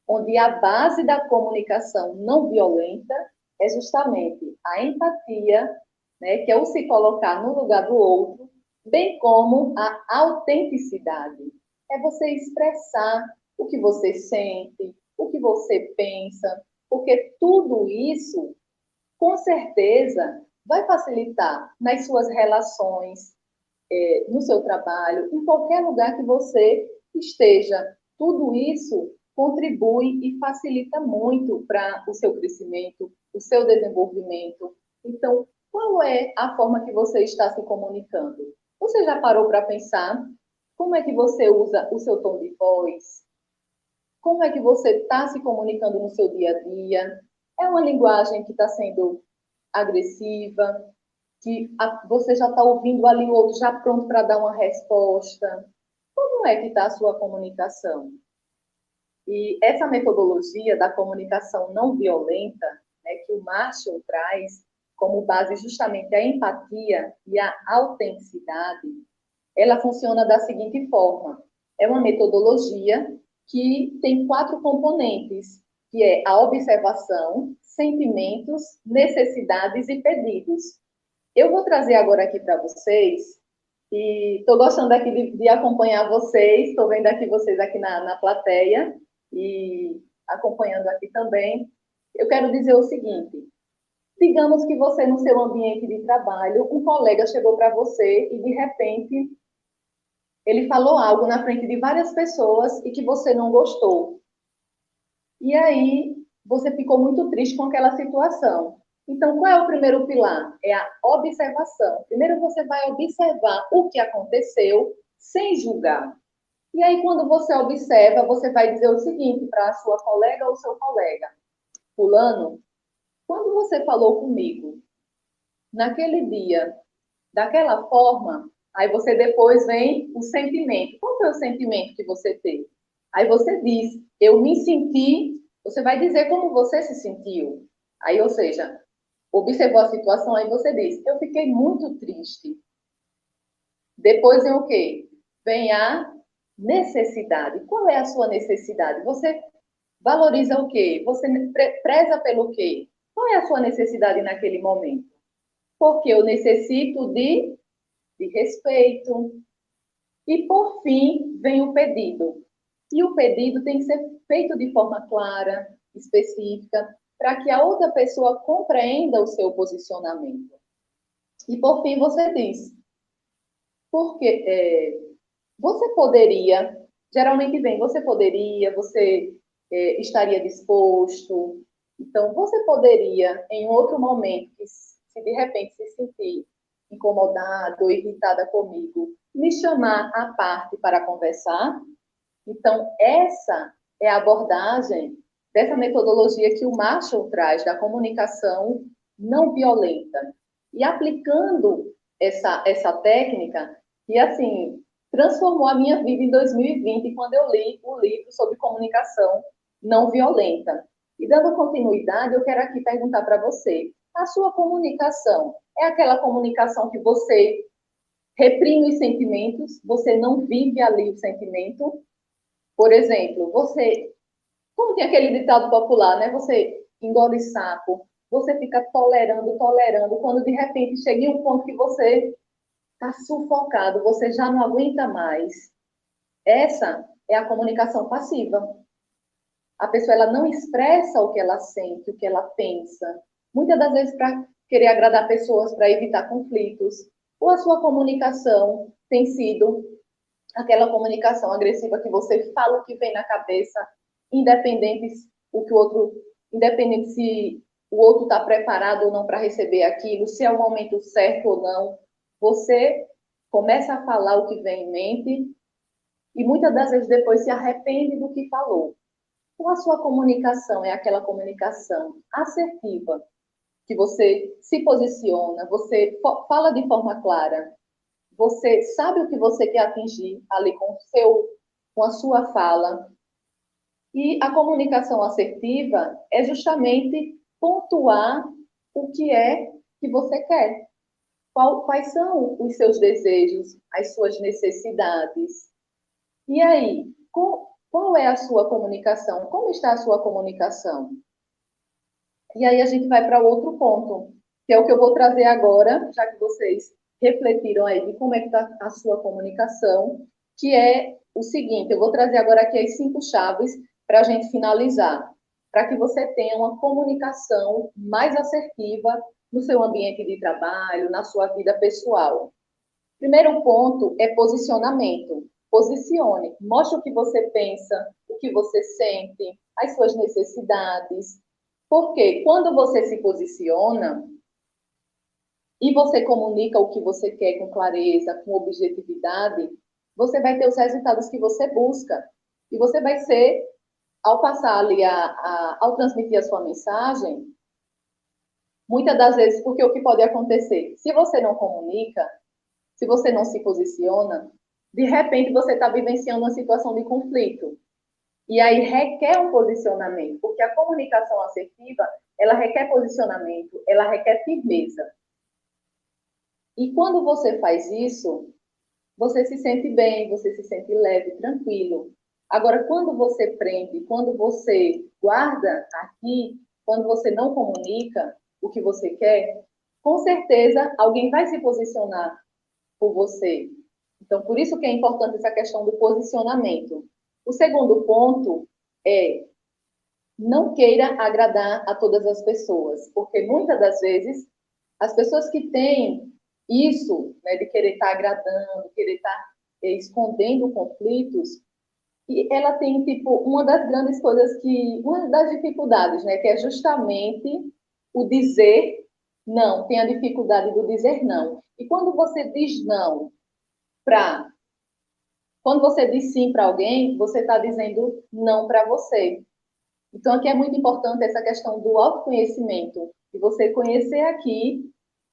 onde a base da comunicação não violenta é justamente a empatia, né, que é o se colocar no lugar do outro, bem como a autenticidade. É você expressar o que você sente, o que você pensa, porque tudo isso, com certeza, vai facilitar nas suas relações, no seu trabalho, em qualquer lugar que você esteja. Tudo isso contribui e facilita muito para o seu crescimento, o seu desenvolvimento. Então, qual é a forma que você está se comunicando? Você já parou para pensar como é que você usa o seu tom de voz? Como é que você está se comunicando no seu dia a dia? É uma linguagem que está sendo agressiva, que você já está ouvindo ali o outro já pronto para dar uma resposta? Como é que está a sua comunicação? E essa metodologia da comunicação não violenta, né, que o Marshall traz como base justamente a empatia e a autenticidade, ela funciona da seguinte forma. É uma metodologia que tem 4 componentes, que é a observação, sentimentos, necessidades e pedidos. Eu vou trazer agora aqui para vocês, e estou gostando aqui de acompanhar vocês, estou vendo aqui vocês aqui na plateia, e acompanhando aqui também. Eu quero dizer o seguinte, digamos que você, no seu ambiente de trabalho, um colega chegou para você e, de repente, ele falou algo na frente de várias pessoas e que você não gostou. E aí, você ficou muito triste com aquela situação. Então, qual é o primeiro pilar? É a observação. Primeiro você vai observar o que aconteceu sem julgar. E aí, quando você observa, você vai dizer o seguinte para a sua colega ou seu colega. Fulano, quando você falou comigo, naquele dia, daquela forma, aí você depois vem o sentimento. Qual foi o sentimento que você teve? Aí você diz, eu me senti, você vai dizer como você se sentiu. Aí, ou seja, observou a situação, aí você diz, eu fiquei muito triste. Depois vem o quê? Vem a necessidade. Qual é a sua necessidade? Você valoriza o quê? Você preza pelo quê? Qual é a sua necessidade naquele momento? Porque eu necessito de respeito. E, por fim, vem o pedido. E o pedido tem que ser feito de forma clara, específica, para que a outra pessoa compreenda o seu posicionamento. E, por fim, você diz, porque você poderia, geralmente vem, você poderia, você estaria disposto. Então, você poderia, em outro momento, se de repente se sentir incomodado ou irritada comigo, me chamar à parte para conversar. Então, essa é a abordagem dessa metodologia que o Marshall traz, da comunicação não violenta. E aplicando essa técnica, que, assim, transformou a minha vida em 2020, quando eu li o livro sobre comunicação não violenta. E dando continuidade, eu quero aqui perguntar para você, a sua comunicação é aquela comunicação que você reprime os sentimentos, você não vive ali o sentimento? Por exemplo, você, como tem aquele ditado popular, né? Você engole sapo, você fica tolerando, quando de repente chega em um ponto que você está sufocado, você já não aguenta mais. Essa é a comunicação passiva. A pessoa ela não expressa o que ela sente, o que ela pensa. Muitas das vezes para querer agradar pessoas, para evitar conflitos. Ou a sua comunicação tem sido aquela comunicação agressiva que você fala o que vem na cabeça, independente o que o outro, independente se o outro está preparado ou não para receber aquilo, se é o momento certo ou não, você começa a falar o que vem em mente e muitas das vezes depois se arrepende do que falou. Ou a sua comunicação é aquela comunicação assertiva, que você se posiciona, você fala de forma clara, você sabe o que você quer atingir ali com a sua fala. E a comunicação assertiva é justamente pontuar o que é que você quer. Quais são os seus desejos, as suas necessidades. E aí, qual é a sua comunicação? Como está a sua comunicação? E aí a gente vai para outro ponto, que é o que eu vou trazer agora, já que vocês refletiram aí de como é que está a sua comunicação, que é o seguinte, eu vou trazer agora aqui as 5 chaves para a gente finalizar, para que você tenha uma comunicação mais assertiva no seu ambiente de trabalho, na sua vida pessoal. Primeiro ponto é posicionamento. Posicione, mostre o que você pensa, o que você sente, as suas necessidades. Porque quando você se posiciona e você comunica o que você quer com clareza, com objetividade, você vai ter os resultados que você busca. E você vai ser, ao passar ali, ao transmitir a sua mensagem, muitas das vezes, porque o que pode acontecer? Se você não comunica, se você não se posiciona, de repente você está vivenciando uma situação de conflito. E aí requer um posicionamento, porque a comunicação assertiva, ela requer posicionamento, ela requer firmeza. E quando você faz isso, você se sente bem, você se sente leve, tranquilo. Agora, quando você prende, quando você guarda aqui, quando você não comunica o que você quer, com certeza alguém vai se posicionar por você. Então, por isso que é importante essa questão do posicionamento. O segundo ponto é não queira agradar a todas as pessoas, porque muitas das vezes as pessoas que têm isso, né, de querer estar agradando, querer estar escondendo conflitos, e ela tem, tipo, uma das grandes coisas uma das dificuldades, né, que é justamente o dizer não, tem a dificuldade do dizer não. E quando você diz não quando você diz sim para alguém, você está dizendo não para você. Então, aqui é muito importante essa questão do autoconhecimento, de você conhecer aqui,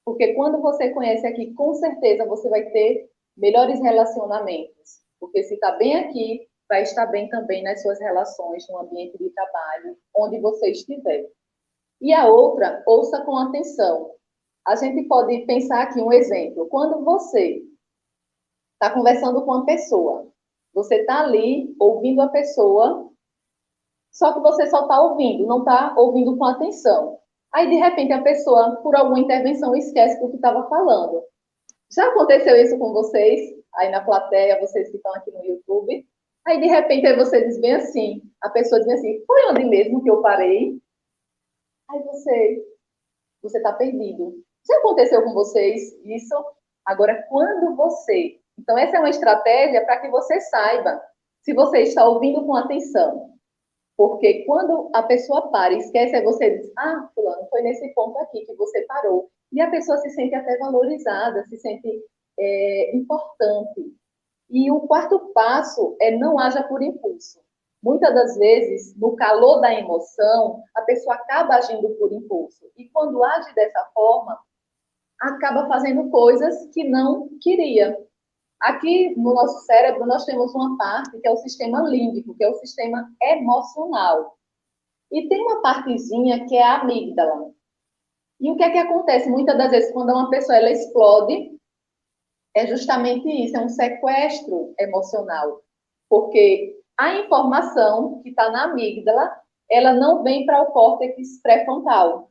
porque quando você conhece aqui, com certeza você vai ter melhores relacionamentos. Porque se está bem aqui, vai estar bem também nas suas relações, no ambiente de trabalho, onde você estiver. E a outra, ouça com atenção. A gente pode pensar aqui um exemplo. Quando você está conversando com uma pessoa, você está ali ouvindo a pessoa, só que você só está ouvindo, não está ouvindo com atenção. Aí, de repente, a pessoa, por alguma intervenção, esquece do que estava falando. Já aconteceu isso com vocês? Aí na plateia, vocês que estão aqui no YouTube. Aí, de repente, aí você diz bem assim, a pessoa diz assim, foi onde mesmo que eu parei? Aí você está perdido. Já aconteceu com vocês isso? Agora, quando você... Então, essa é uma estratégia para que você saiba se você está ouvindo com atenção. Porque quando a pessoa para e esquece, aí você diz, fulano, foi nesse ponto aqui que você parou. E a pessoa se sente até valorizada, se sente importante. E o quarto passo é não haja por impulso. Muitas das vezes, no calor da emoção, a pessoa acaba agindo por impulso. E quando age dessa forma, acaba fazendo coisas que não queria. Aqui no nosso cérebro, nós temos uma parte que é o sistema límbico, que é o sistema emocional. E tem uma partezinha que é a amígdala. E o que é que acontece? Muitas das vezes, quando uma pessoa ela explode, é justamente isso, é um sequestro emocional. Porque a informação que está na amígdala, ela não vem para o córtex pré-frontal.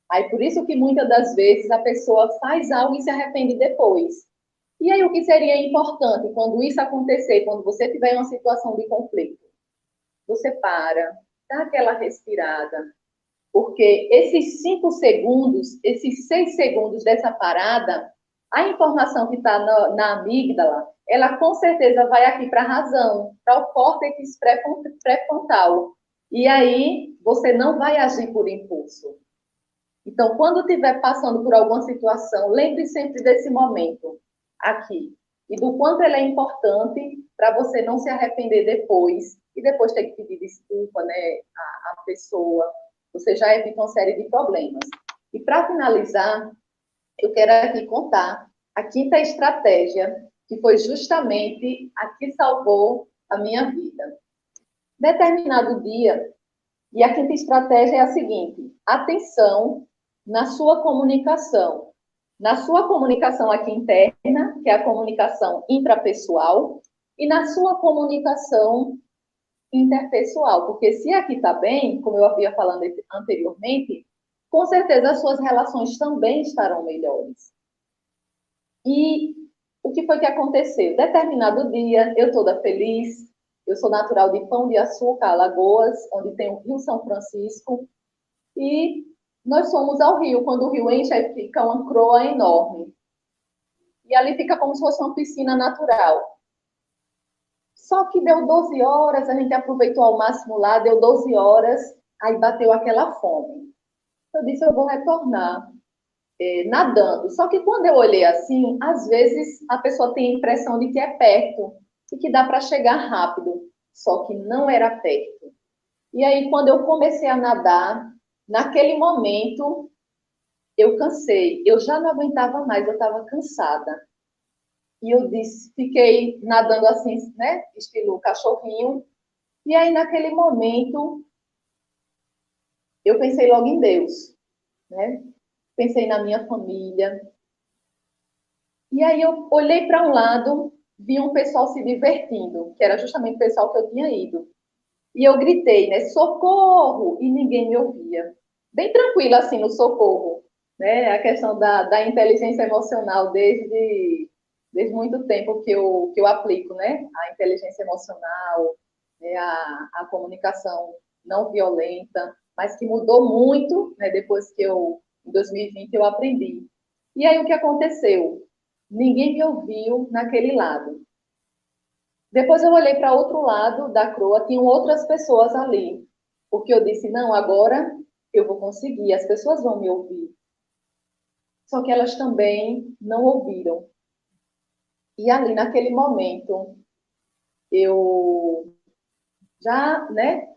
Aí, por isso que muitas das vezes a pessoa faz algo e se arrepende depois. E aí, o que seria importante quando isso acontecer, quando você tiver uma situação de conflito? Você para, dá aquela respirada, porque esses 5 segundos, esses 6 segundos dessa parada, a informação que está na amígdala, ela com certeza vai aqui para a razão, para o córtex pré-frontal. E aí, você não vai agir por impulso. Então, quando estiver passando por alguma situação, lembre sempre desse momento aqui e do quanto ele é importante para você não se arrepender depois e depois ter que pedir desculpa, né, à pessoa. Você já evita uma série de problemas. E para finalizar, eu quero aqui contar a quinta estratégia, que foi justamente a que salvou a minha vida. Determinado dia, e a quinta estratégia é a seguinte: atenção na sua comunicação. Na sua comunicação aqui interna, que é a comunicação intrapessoal, e na sua comunicação interpessoal, porque se aqui está bem, como eu havia falando anteriormente, com certeza as suas relações também estarão melhores. E o que foi que aconteceu? Determinado dia, eu toda feliz, eu sou natural de Pão de Açúcar, Alagoas, onde tem o Rio São Francisco, e nós fomos ao rio. Quando o rio enche, aí fica uma croa enorme. E ali fica como se fosse uma piscina natural. Só que deu 12 horas, a gente aproveitou ao máximo lá, deu 12 horas, aí bateu aquela fome. Eu disse, eu vou retornar nadando. Só que quando eu olhei assim, às vezes a pessoa tem a impressão de que é perto e que dá para chegar rápido. Só que não era perto. E aí, quando eu comecei a nadar, naquele momento, eu cansei. Eu já não aguentava mais, eu estava cansada. E eu disse, fiquei nadando assim, né? Estilo cachorrinho. E aí, naquele momento, eu pensei logo em Deus, né? Pensei na minha família. E aí, eu olhei para um lado, vi um pessoal se divertindo, que era justamente o pessoal que eu tinha ido. E eu gritei, né? Socorro! E ninguém me ouvia. Bem tranquila, assim, no socorro. Né? A questão da inteligência emocional desde muito tempo que eu aplico, né? A inteligência emocional, né? A comunicação não violenta, mas que mudou muito, né? Depois que em 2020, eu aprendi. E aí, o que aconteceu? Ninguém me ouviu naquele lado. Depois eu olhei para outro lado da croa, tinham outras pessoas ali. Porque eu disse, não, agora eu vou conseguir, as pessoas vão me ouvir. Só que elas também não ouviram. E ali, naquele momento, eu já, né?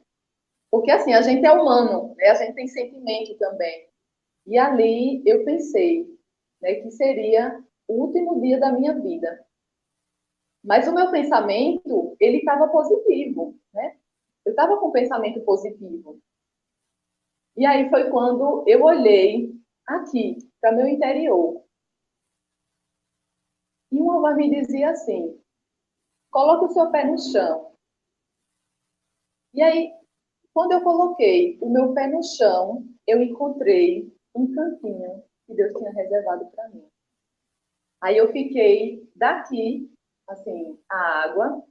Porque assim, a gente é humano, né? A gente tem sentimento também. E ali eu pensei, né, que seria o último dia da minha vida. Mas o meu pensamento, ele estava positivo, né? Eu estava com um pensamento positivo. E aí foi quando eu olhei aqui, para meu interior. E uma voz me dizia assim, coloque o seu pé no chão. E aí, quando eu coloquei o meu pé no chão, eu encontrei um cantinho que Deus tinha reservado para mim. Aí eu fiquei daqui, assim, a água,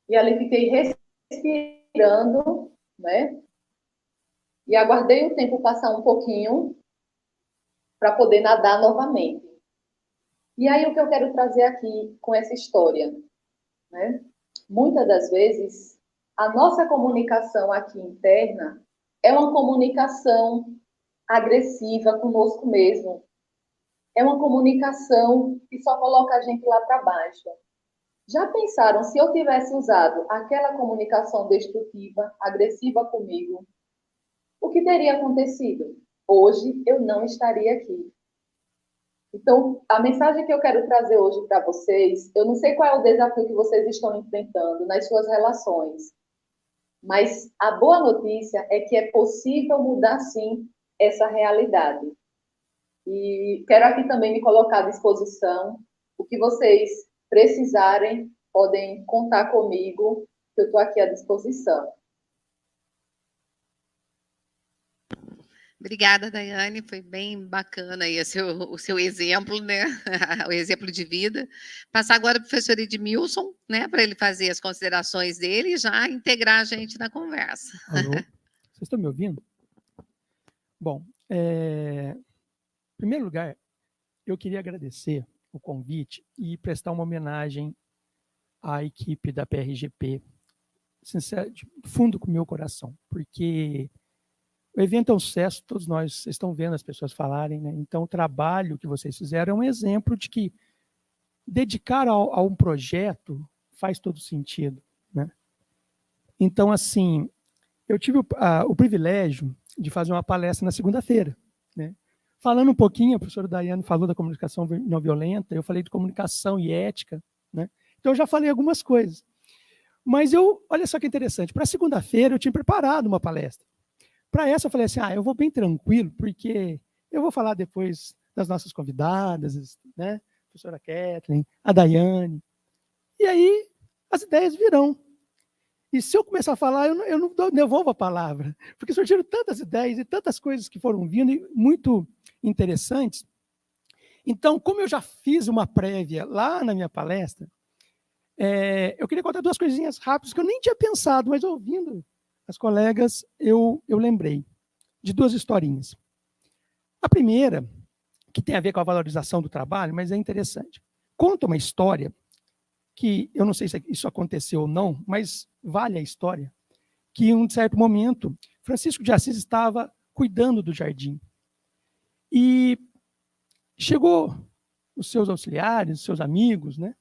e ali fiquei respirando, né? E aguardei o tempo passar um pouquinho para poder nadar novamente. E aí o que eu quero trazer aqui com essa história, né? Muitas das vezes, a nossa comunicação aqui interna é uma comunicação agressiva conosco mesmo. É uma comunicação que só coloca a gente lá para baixo. Já pensaram se eu tivesse usado aquela comunicação destrutiva, agressiva comigo, o que teria acontecido? Hoje eu não estaria aqui. Então, a mensagem que eu quero trazer hoje para vocês, eu não sei qual é o desafio que vocês estão enfrentando nas suas relações, mas a boa notícia é que é possível mudar, sim, essa realidade. E quero aqui também me colocar à disposição. O que vocês precisarem, podem contar comigo, que eu estou aqui à disposição. Obrigada, Daiane, foi bem bacana aí o seu exemplo, né? O exemplo de vida. Passar agora para o professor Edmilson, né? Para ele fazer as considerações dele e já integrar a gente na conversa. Alô? Vocês estão me ouvindo? Bom, em primeiro lugar, eu queria agradecer o convite e prestar uma homenagem à equipe da PRGP sincero, de fundo com o meu coração, porque o evento é um sucesso, todos nós, vocês estão vendo as pessoas falarem, né? Então, o trabalho que vocês fizeram é um exemplo de que dedicar a um projeto faz todo sentido, né? Então, assim, eu tive o privilégio de fazer uma palestra na segunda-feira, né? Falando um pouquinho, a professora Daiane falou da comunicação não violenta, eu falei de comunicação e ética, né? Então, eu já falei algumas coisas. Mas olha só que interessante, para segunda-feira eu tinha preparado uma palestra. Para essa eu falei assim, eu vou bem tranquilo, porque eu vou falar depois das nossas convidadas, né? A professora Kathleen, a Daiane. E aí as ideias virão. E se eu começar a falar, eu não devolvo a palavra, porque surgiram tantas ideias e tantas coisas que foram vindo, e muito interessantes. Então, como eu já fiz uma prévia lá na minha palestra, eu queria contar duas coisinhas rápidas que eu nem tinha pensado, mas ouvindo as colegas, eu lembrei de duas historinhas. A primeira, que tem a ver com a valorização do trabalho, mas é interessante. Conta uma história que, eu não sei se isso aconteceu ou não, mas vale a história, que em um certo momento, Francisco de Assis estava cuidando do jardim. E chegou os seus auxiliares, os seus amigos, né?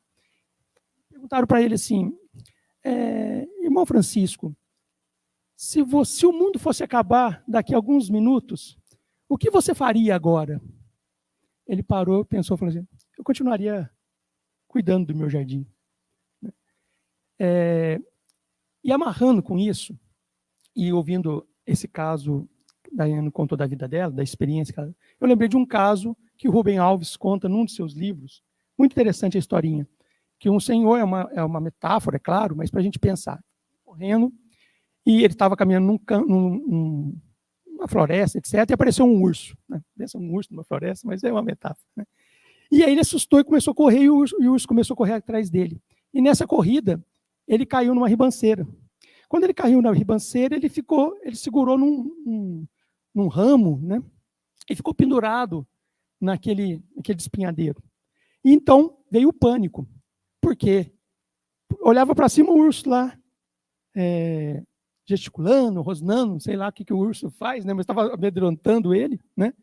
Perguntaram para ele assim, irmão Francisco, se o mundo fosse acabar daqui a alguns minutos, o que você faria agora? Ele parou, pensou, falou assim, eu continuaria cuidando do meu jardim. E amarrando com isso, e ouvindo esse caso, Daiane contou da vida dela, da experiência, eu lembrei de um caso que o Rubem Alves conta num de seus livros, muito interessante a historinha, que um senhor, é uma metáfora, é claro, mas para a gente pensar, correndo, e ele estava caminhando numa floresta, etc., e apareceu um urso. Né? Pensa um urso numa floresta, mas é uma metáfora. Né? E aí ele assustou e começou a correr, e o urso começou a correr atrás dele. E nessa corrida, ele caiu numa ribanceira. Quando ele caiu na ribanceira, ele segurou num ramo, né? E ficou pendurado naquele espinhadeiro. E então veio o pânico. Por quê? Olhava para cima o urso lá, gesticulando, rosnando, não sei lá o que o urso faz, né? Mas estava amedrontando ele, né?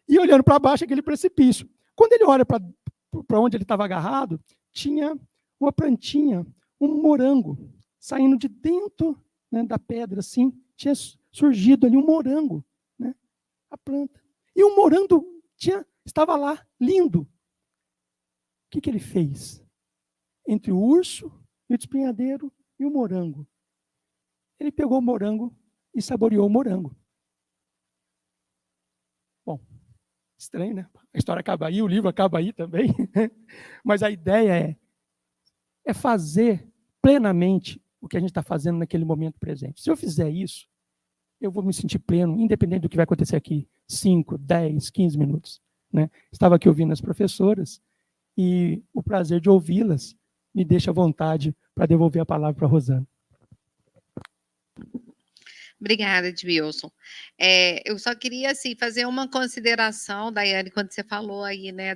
E olhando para baixo aquele precipício. Quando ele olha para onde ele estava agarrado, tinha uma plantinha, um morango, saindo de dentro, né, da pedra, assim, tinha surgido ali um morango, né? A planta. E o morango estava lá, lindo. O que ele fez? Entre o urso e o espinhadeiro e o morango. Ele pegou o morango e saboreou o morango. Bom, estranho, né? A história acaba aí, o livro acaba aí também. Mas a ideia é fazer plenamente o que a gente está fazendo naquele momento presente. Se eu fizer isso, eu vou me sentir pleno, independente do que vai acontecer aqui 5, 10, 15 minutos. Né? Estava aqui ouvindo as professoras e o prazer de ouvi-las me deixa à vontade para devolver a palavra para a Rosana. Obrigada, Edmilson. Eu só queria assim, fazer uma consideração, Daiane, quando você falou aí, né,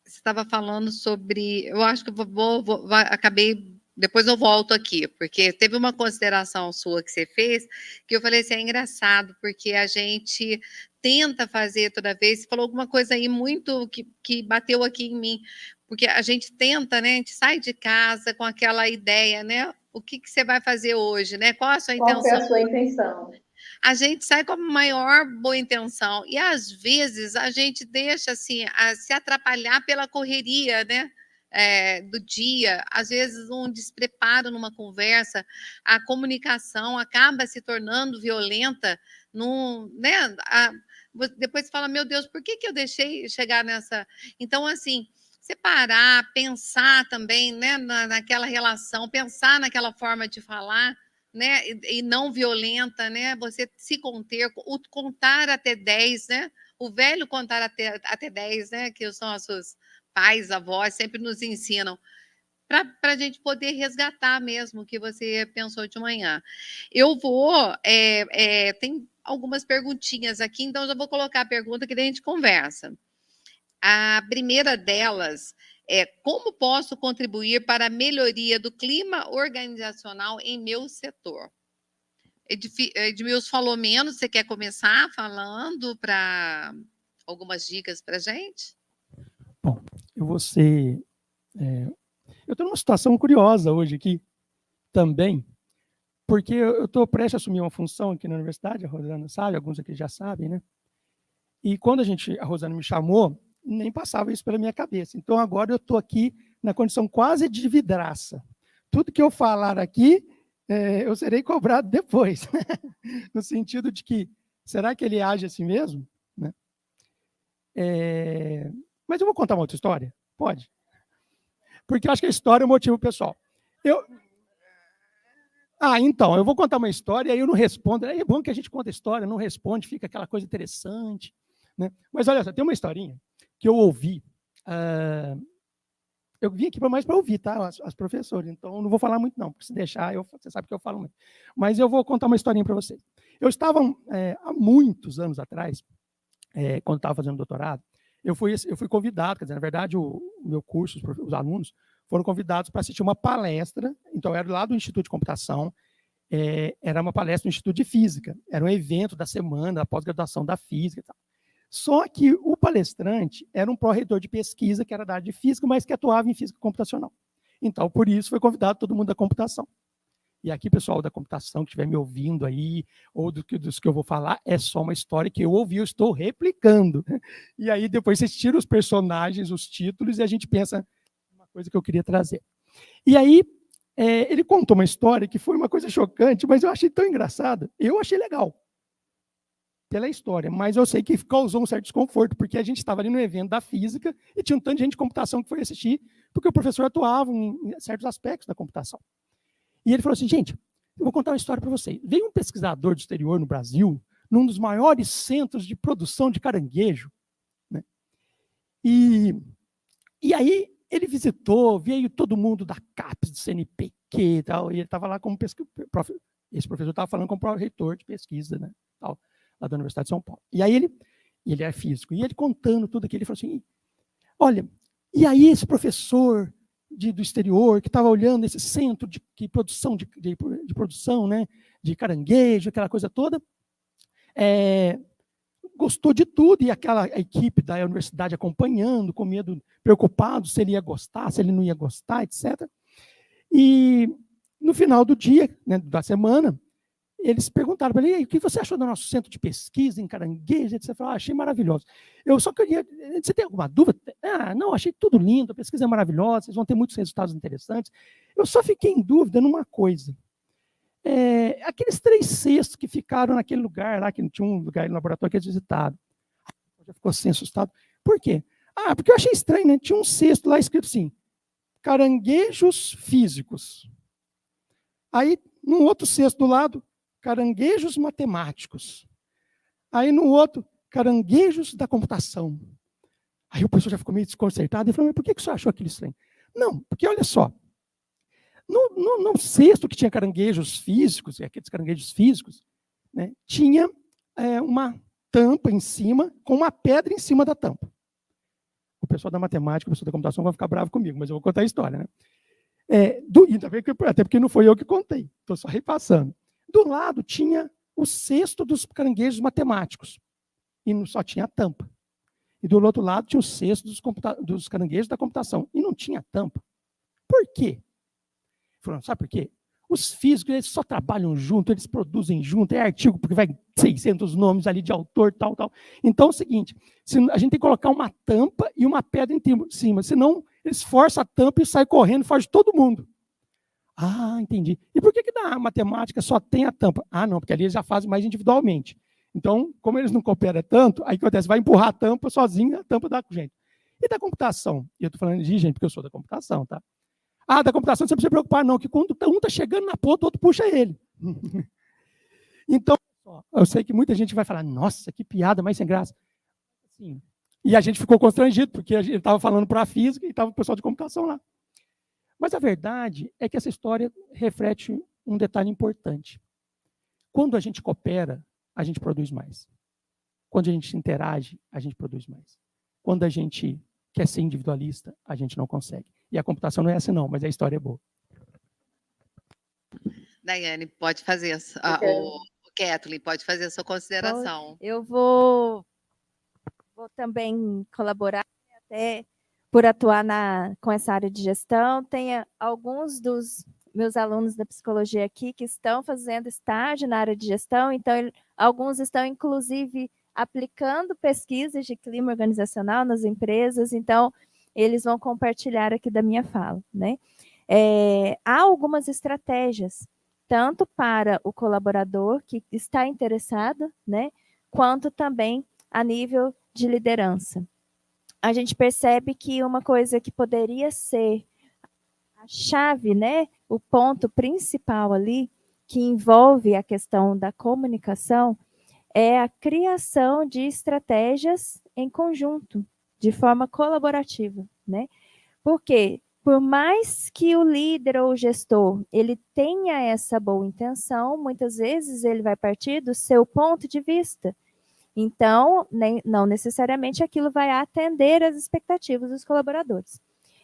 você estava falando sobre, eu acho que acabei, depois eu volto aqui, porque teve uma consideração sua que você fez, que eu falei assim, é engraçado, porque a gente tenta fazer toda vez, você falou alguma coisa aí muito que bateu aqui em mim, porque a gente tenta, né, a gente sai de casa com aquela ideia, né, o que você vai fazer hoje, né, qual a sua intenção? Qual é a sua intenção? A gente sai com a maior boa intenção e às vezes a gente deixa assim se atrapalhar pela correria, né? Do dia, às vezes um despreparo numa conversa, a comunicação acaba se tornando violenta, né? Depois você fala, meu Deus, por que eu deixei chegar nessa? Então, assim, separar, pensar também, né, naquela relação, pensar naquela forma de falar, né, e não violenta, né, você se conter, o contar até 10, né, o velho contar até 10, né, que os nossos pais, avós sempre nos ensinam, para a gente poder resgatar mesmo o que você pensou de manhã. Eu tem algumas perguntinhas aqui, então eu já vou colocar a pergunta que daí a gente conversa. A primeira delas Como posso contribuir para a melhoria do clima organizacional em meu setor? Edmilson falou menos, você quer começar falando para algumas dicas para a gente? Bom, eu vou ser... eu estou numa situação curiosa hoje aqui também, porque eu estou prestes a assumir uma função aqui na universidade, a Rosana sabe, alguns aqui já sabem, né? E quando a Rosana me chamou, nem passava isso pela minha cabeça. Então, agora eu estou aqui na condição quase de vidraça. Tudo que eu falar aqui, eu serei cobrado depois. No sentido de que, será que ele age assim mesmo? Né? Mas eu vou contar uma outra história? Pode. Porque eu acho que a história é o motivo pessoal. Então, eu vou contar uma história e aí eu não respondo. É bom que a gente conta a história, não responde, fica aquela coisa interessante. Né? Mas olha só, tem uma historinha que eu ouvi. Eu vim aqui mais para ouvir, tá? As professoras, então eu não vou falar muito, não, porque se deixar, você sabe que eu falo muito. Mas eu vou contar uma historinha para vocês. Eu estava, há muitos anos atrás, quando estava fazendo doutorado, eu fui convidado, quer dizer, na verdade, o meu curso, os alunos, foram convidados para assistir uma palestra, então era lá do Instituto de Computação, era uma palestra do Instituto de Física, era um evento da semana, da pós-graduação da física e tal. Só que o palestrante era um pró-reitor de pesquisa, que era da área de física, mas que atuava em física computacional. Então, por isso, foi convidado todo mundo da computação. E aqui, pessoal da computação que estiver me ouvindo aí, ou dos que eu vou falar, é só uma história que eu ouvi, eu estou replicando. E aí, depois vocês tiram os personagens, os títulos, e a gente pensa uma coisa que eu queria trazer. E aí, ele contou uma história que foi uma coisa chocante, mas eu achei tão engraçada. Eu achei legal pela história, mas eu sei que causou um certo desconforto, porque a gente estava ali no evento da física e tinha um tanto de gente de computação que foi assistir, porque o professor atuava em certos aspectos da computação. E ele falou assim, gente, eu vou contar uma história para vocês. Veio um pesquisador do exterior no Brasil, num dos maiores centros de produção de caranguejo, né? E aí ele visitou, veio todo mundo da CAPES, do CNPq e tal, e ele estava lá como pesquisador, esse professor estava falando como reitor de pesquisa, né, tal, lá da Universidade de São Paulo. E aí ele é físico, e ele contando tudo aquilo, ele falou assim, olha, e aí esse professor do exterior, que estava olhando esse centro de produção, de produção, né, de caranguejo, aquela coisa toda, gostou de tudo, e aquela equipe da universidade acompanhando, com medo, preocupado se ele ia gostar, se ele não ia gostar, etc. E no final do dia, né, da semana, eles perguntaram para ele, o que você achou do nosso centro de pesquisa em caranguejo? Você falou, achei maravilhoso. Eu só queria, você tem alguma dúvida? Não, achei tudo lindo, a pesquisa é maravilhosa, vocês vão ter muitos resultados interessantes. Eu só fiquei em dúvida numa coisa. Aqueles 3 cestos que ficaram naquele lugar lá, que não tinha um lugar no laboratório que eles visitaram. Já ficou assim assustado. Por quê? Porque eu achei estranho, né? Tinha um cesto lá escrito assim, caranguejos físicos. Aí, num outro cesto do lado, caranguejos matemáticos. Aí, no outro, caranguejos da computação. Aí o professor já ficou meio desconcertado e falou, mas por que você achou aquilo estranho? Não, porque olha só, no cesto que tinha caranguejos físicos, aqueles caranguejos físicos, né, tinha uma tampa em cima, com uma pedra em cima da tampa. O pessoal da matemática, o pessoal da computação vai ficar bravo comigo, mas eu vou contar a história. Né? Até porque não foi eu que contei, estou só repassando. Do lado tinha o cesto dos caranguejos matemáticos, e não só tinha a tampa. E do outro lado tinha o cesto dos caranguejos da computação, e não tinha tampa. Por quê? Falando, sabe por quê? Os físicos, eles só trabalham junto, eles produzem junto, é artigo porque vai 600 nomes ali de autor, tal. Então é o seguinte, a gente tem que colocar uma tampa e uma pedra em cima, senão eles forçam a tampa e saem correndo, foge todo mundo. Entendi. E por que na matemática só tem a tampa? Não, porque ali eles já fazem mais individualmente. Então, como eles não cooperam tanto, aí o que acontece? Vai empurrar a tampa sozinho, a tampa dá com gente. E da computação? E eu estou falando de gente, porque eu sou da computação, tá? Da computação não precisa se preocupar, não, que quando um está chegando na ponta, o outro puxa ele. Então, eu sei que muita gente vai falar, nossa, que piada mais sem graça. Sim. E a gente ficou constrangido, porque a gente estava falando para a física e estava o pessoal de computação lá. Mas a verdade é que essa história reflete um detalhe importante. Quando a gente coopera, a gente produz mais. Quando a gente interage, a gente produz mais. Quando a gente quer ser individualista, a gente não consegue. E a computação não é assim não, mas a história é boa. Daiane, pode fazer, o Kathleen, pode fazer a sua consideração. Eu vou também colaborar, até por atuar com essa área de gestão. Tem alguns dos meus alunos da psicologia aqui que estão fazendo estágio na área de gestão, então alguns estão, inclusive, aplicando pesquisas de clima organizacional nas empresas, então eles vão compartilhar aqui da minha fala, né? Há algumas estratégias, tanto para o colaborador que está interessado, né, quanto também a nível de liderança. A gente percebe que uma coisa que poderia ser a chave, né, o ponto principal ali, que envolve a questão da comunicação, é a criação de estratégias em conjunto, de forma colaborativa, né? Porque, por mais que o líder ou o gestor ele tenha essa boa intenção, muitas vezes ele vai partir do seu ponto de vista. Então, não necessariamente aquilo vai atender às expectativas dos colaboradores.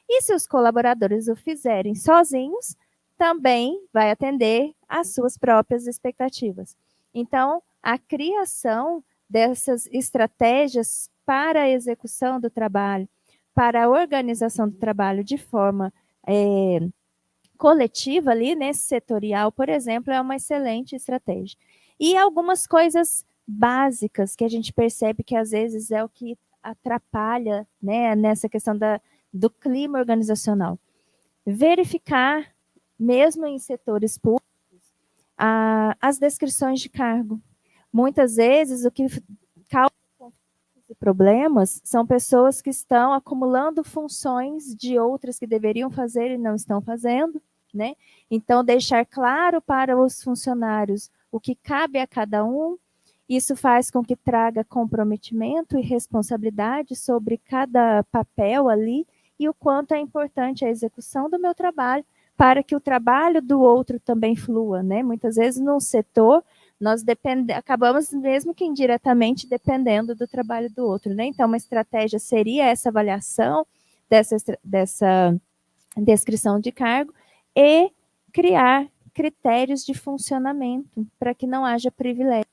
E se os colaboradores o fizerem sozinhos, também vai atender às suas próprias expectativas. Então, a criação dessas estratégias para a execução do trabalho, para a organização do trabalho de forma coletiva ali, né, setorial, por exemplo, é uma excelente estratégia. E algumas coisas básicas que a gente percebe que às vezes é o que atrapalha, né, nessa questão do clima organizacional. Verificar, mesmo em setores públicos, as descrições de cargo. Muitas vezes o que causa conflitos e problemas são pessoas que estão acumulando funções de outras que deveriam fazer e não estão fazendo, né? Então, deixar claro para os funcionários o que cabe a cada um. Isso faz com que traga comprometimento e responsabilidade sobre cada papel ali e o quanto é importante a execução do meu trabalho para que o trabalho do outro também flua, né? Muitas vezes, num setor, nós acabamos, mesmo que indiretamente, dependendo do trabalho do outro, né? Então, uma estratégia seria essa avaliação dessa descrição de cargo e criar critérios de funcionamento para que não haja privilégio,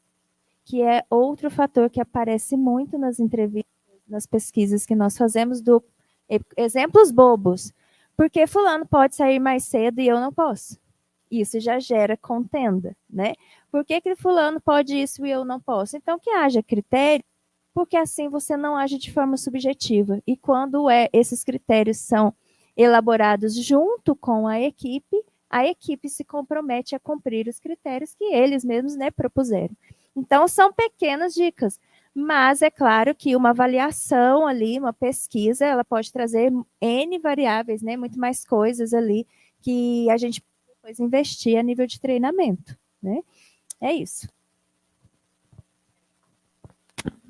que é outro fator que aparece muito nas entrevistas, nas pesquisas que nós fazemos, exemplos bobos. Porque fulano pode sair mais cedo e eu não posso? Isso já gera contenda, né? Por que fulano pode isso e eu não posso? Então, que haja critério, porque assim você não age de forma subjetiva. E quando esses critérios são elaborados junto com a equipe se compromete a cumprir os critérios que eles mesmos, né, propuseram. Então, são pequenas dicas, mas é claro que uma avaliação ali, uma pesquisa, ela pode trazer N variáveis, né, muito mais coisas ali que a gente pode depois investir a nível de treinamento, né? É isso.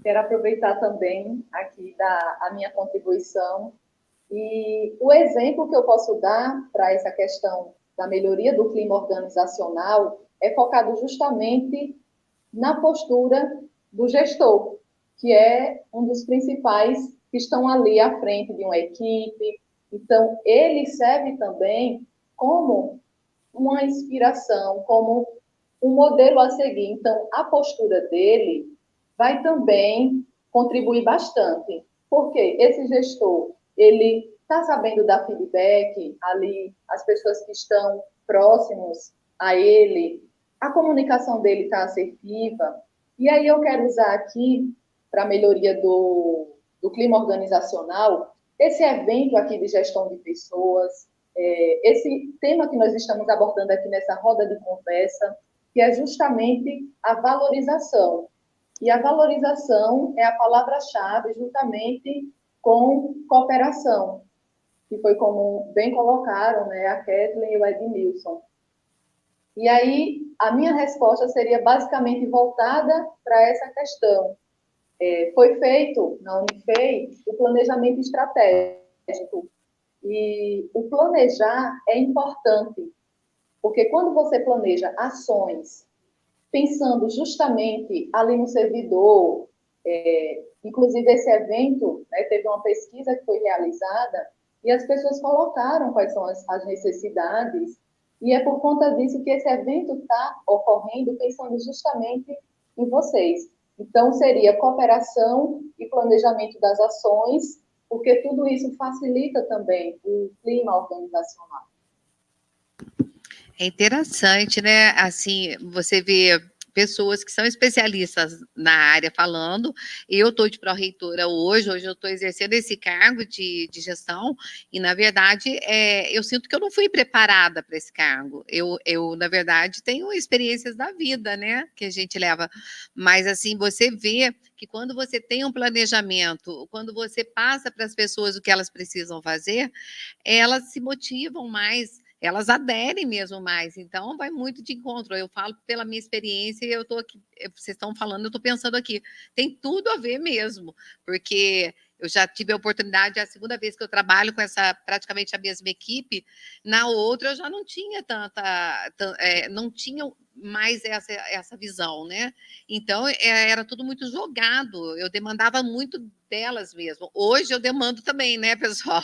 Quero aproveitar também aqui a minha contribuição e o exemplo que eu posso dar para essa questão da melhoria do clima organizacional é focado justamente na postura do gestor, que é um dos principais que estão ali à frente de uma equipe. Então, ele serve também como uma inspiração, como um modelo a seguir. Então, a postura dele vai também contribuir bastante, porque esse gestor, ele está sabendo dar feedback ali, as pessoas que estão próximos a ele, a comunicação dele está assertiva. E aí eu quero usar aqui, para a melhoria do clima organizacional, esse evento aqui de gestão de pessoas, esse tema que nós estamos abordando aqui nessa roda de conversa, que é justamente a valorização. E a valorização é a palavra-chave juntamente com cooperação, que foi como bem colocaram, né, a Kathleen e o Edmilson. E aí, a minha resposta seria basicamente voltada para essa questão. Foi feito na Unifei o planejamento estratégico. E o planejar é importante, porque quando você planeja ações, pensando justamente ali no servidor, Inclusive, esse evento, né, teve uma pesquisa que foi realizada e as pessoas colocaram quais são as necessidades, e é por conta disso que esse evento está ocorrendo, pensando justamente em vocês. Então, seria cooperação e planejamento das ações, porque tudo isso facilita também o clima organizacional. É interessante, né? Assim, você vê pessoas que são especialistas na área falando. Eu estou de pró-reitora hoje eu estou exercendo esse cargo de gestão, e, na verdade, eu sinto que eu não fui preparada para esse cargo. Eu, na verdade, tenho experiências da vida, né? Que a gente leva. Mas, assim, você vê que quando você tem um planejamento, quando você passa para as pessoas o que elas precisam fazer, elas se motivam mais, elas aderem mesmo mais. Então, vai muito de encontro. Eu falo pela minha experiência e eu estou aqui, vocês estão falando, eu estou pensando aqui, tem tudo a ver mesmo, porque eu já tive a oportunidade, é a segunda vez que eu trabalho com praticamente a mesma equipe. Na outra eu já não tinha não tinha mais essa visão, né? Então, era tudo muito jogado, eu demandava muito delas mesmo. Hoje eu demando também, né, pessoal?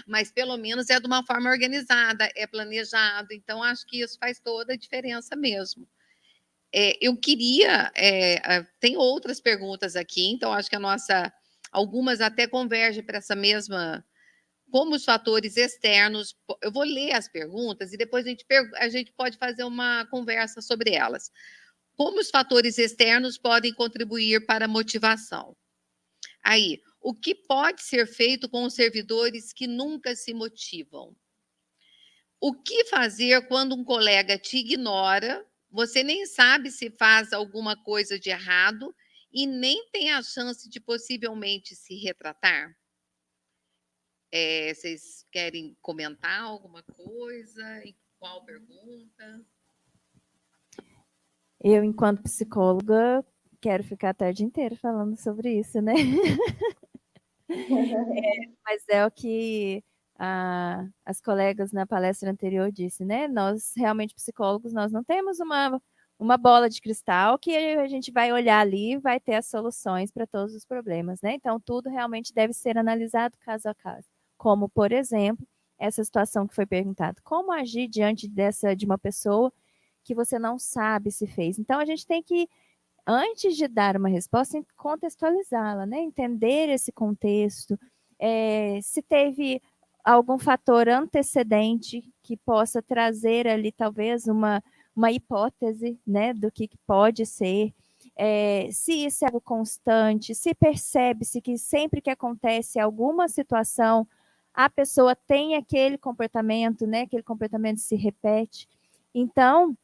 Mas pelo menos é de uma forma organizada, é planejado, então acho que isso faz toda a diferença mesmo. Eu queria, tem outras perguntas aqui, então acho que algumas até convergem para essa mesma, como os fatores externos, eu vou ler as perguntas e depois a gente pode fazer uma conversa sobre elas. Como os fatores externos podem contribuir para a motivação? Aí, o que pode ser feito com os servidores que nunca se motivam? O que fazer quando um colega te ignora, você nem sabe se faz alguma coisa de errado e nem tem a chance de possivelmente se retratar? Vocês querem comentar alguma coisa? Em qual pergunta? Eu, enquanto psicóloga, quero ficar a tarde inteira falando sobre isso, né? Mas é o que as colegas na palestra anterior disse, né? Nós, realmente, psicólogos, nós não temos uma bola de cristal que a gente vai olhar ali e vai ter as soluções para todos os problemas, né? Então, tudo realmente deve ser analisado caso a caso. Como, por exemplo, essa situação que foi perguntada. Como agir diante de uma pessoa que você não sabe se fez? Então, a gente tem que, antes de dar uma resposta, contextualizá-la, né? Entender esse contexto, se teve algum fator antecedente que possa trazer ali talvez uma hipótese, né, do que pode ser, se isso é algo constante, se percebe-se que sempre que acontece alguma situação, a pessoa tem aquele comportamento, né, aquele comportamento se repete. Então,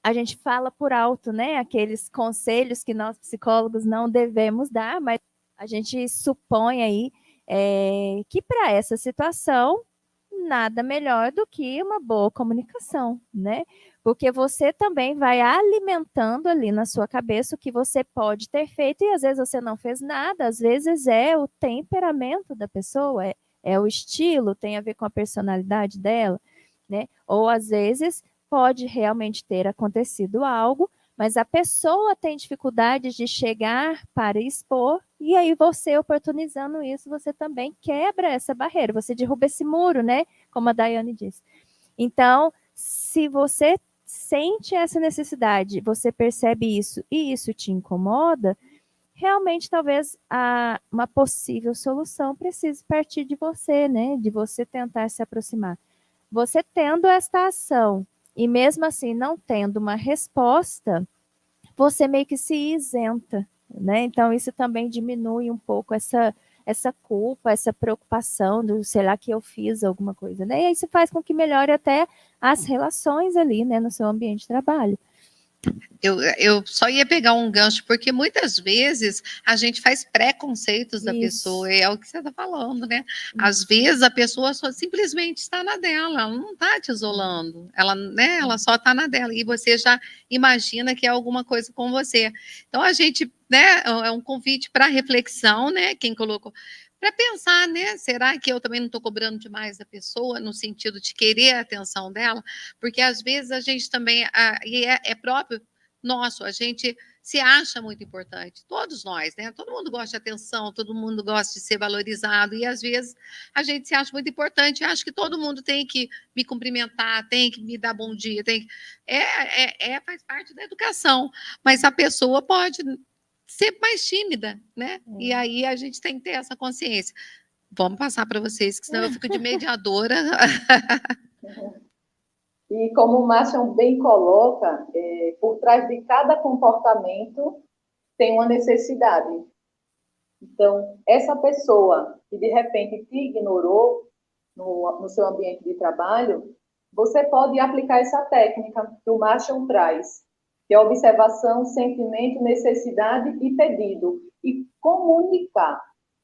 a gente fala por alto, né, aqueles conselhos que nós psicólogos não devemos dar, mas a gente supõe aí que para essa situação nada melhor do que uma boa comunicação, né? Porque você também vai alimentando ali na sua cabeça o que você pode ter feito e às vezes você não fez nada, às vezes é o temperamento da pessoa, é o estilo, tem a ver com a personalidade dela, né? Ou às vezes pode realmente ter acontecido algo, mas a pessoa tem dificuldades de chegar para expor, e aí você, oportunizando isso, você também quebra essa barreira, você derruba esse muro, né? Como a Daiane disse. Então, se você sente essa necessidade, você percebe isso e isso te incomoda, realmente talvez uma possível solução precise partir de você, né? De você tentar se aproximar. Você tendo esta ação e mesmo assim não tendo uma resposta, você meio que se isenta, né? Então isso também diminui um pouco essa culpa, essa preocupação do, sei lá, que eu fiz alguma coisa, né? E aí isso faz com que melhore até as relações ali, né, no seu ambiente de trabalho. Eu só ia pegar um gancho, porque muitas vezes a gente faz preconceitos da pessoa, é o que você está falando, né? Às vezes a pessoa só simplesmente está na dela, ela não está te isolando, ela só está na dela, e você já imagina que é alguma coisa com você. Então a gente, né, é um convite para reflexão, né? Quem colocou. Para pensar, né? Será que eu também não estou cobrando demais da pessoa, no sentido de querer a atenção dela? Porque às vezes a gente também, e é próprio nosso, a gente se acha muito importante. Todos nós, né? Todo mundo gosta de atenção, todo mundo gosta de ser valorizado, e às vezes a gente se acha muito importante. Eu acho que todo mundo tem que me cumprimentar, tem que me dar bom dia, tem faz parte da educação. Mas a pessoa pode ser mais tímida, né? E aí a gente tem que ter essa consciência. Vamos passar para vocês, que senão eu fico de mediadora. E como o Márcio bem coloca, por trás de cada comportamento tem uma necessidade. Então, essa pessoa que de repente te ignorou no seu ambiente de trabalho, você pode aplicar essa técnica que o Márcio traz, que é observação, sentimento, necessidade e pedido, e comunicar.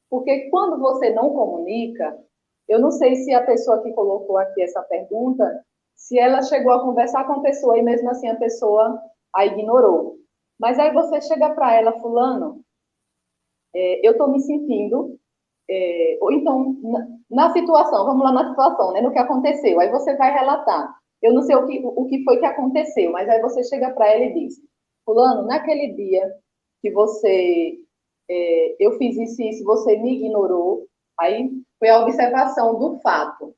Porque quando você não comunica, eu não sei se a pessoa que colocou aqui essa pergunta, se ela chegou a conversar com a pessoa e mesmo assim a pessoa a ignorou. Mas aí você chega para ela, fulano, eu estou me sentindo, ou então, na situação, vamos lá na situação, né, no que aconteceu, aí você vai relatar. Eu não sei o que foi que aconteceu, mas aí você chega para ela e diz, fulano, naquele dia que eu fiz isso e isso, você me ignorou, aí foi a observação do fato.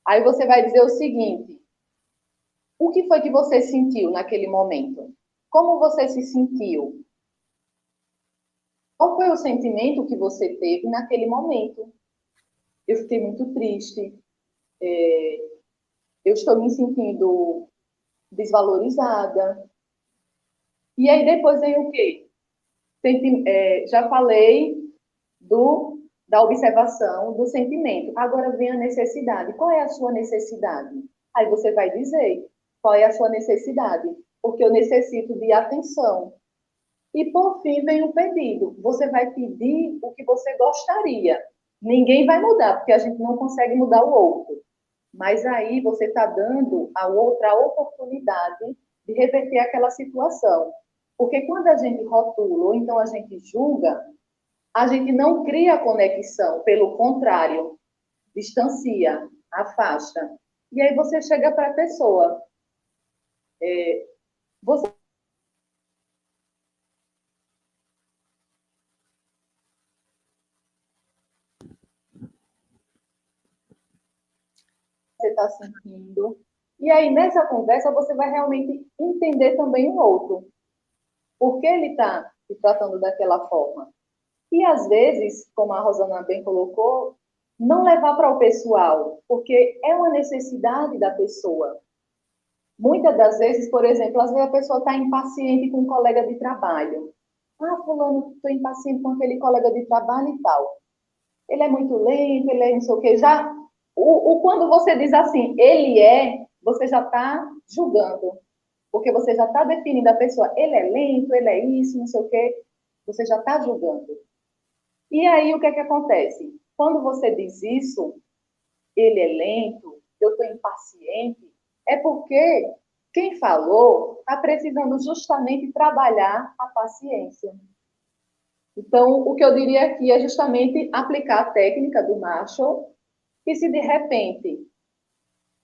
Aí você vai dizer o seguinte, o que foi que você sentiu naquele momento? Como você se sentiu? Qual foi o sentimento que você teve naquele momento? Eu fiquei muito triste. Eu estou me sentindo desvalorizada. E aí depois vem o quê? Já falei da observação, do sentimento. Agora vem a necessidade. Qual é a sua necessidade? Aí você vai dizer qual é a sua necessidade. Porque eu necessito de atenção. E, por fim, vem o pedido. Você vai pedir o que você gostaria. Ninguém vai mudar, porque a gente não consegue mudar o outro. Mas aí você está dando a outra oportunidade de reverter aquela situação. Porque quando a gente rotula, ou então a gente julga, a gente não cria conexão. Pelo contrário, distancia, afasta. E aí você chega para a pessoa. Você está sentindo. E aí, nessa conversa, você vai realmente entender também o outro. Por que ele está se tratando daquela forma? E, às vezes, como a Rosana bem colocou, não levar para o pessoal, porque é uma necessidade da pessoa. Muitas das vezes, por exemplo, às vezes a pessoa está impaciente com um colega de trabalho. Ah, fulano, estou impaciente com aquele colega de trabalho e tal. Ele é muito lento, ele é não sei o quê. Já, quando você diz assim, você já está julgando. Porque você já está definindo a pessoa, ele é lento, ele é isso, não sei o quê. Você já está julgando. E aí, o que é que acontece? Quando você diz isso, ele é lento, eu estou impaciente, é porque quem falou está precisando justamente trabalhar a paciência. Então, o que eu diria aqui é justamente aplicar a técnica do Marshall, que se de repente...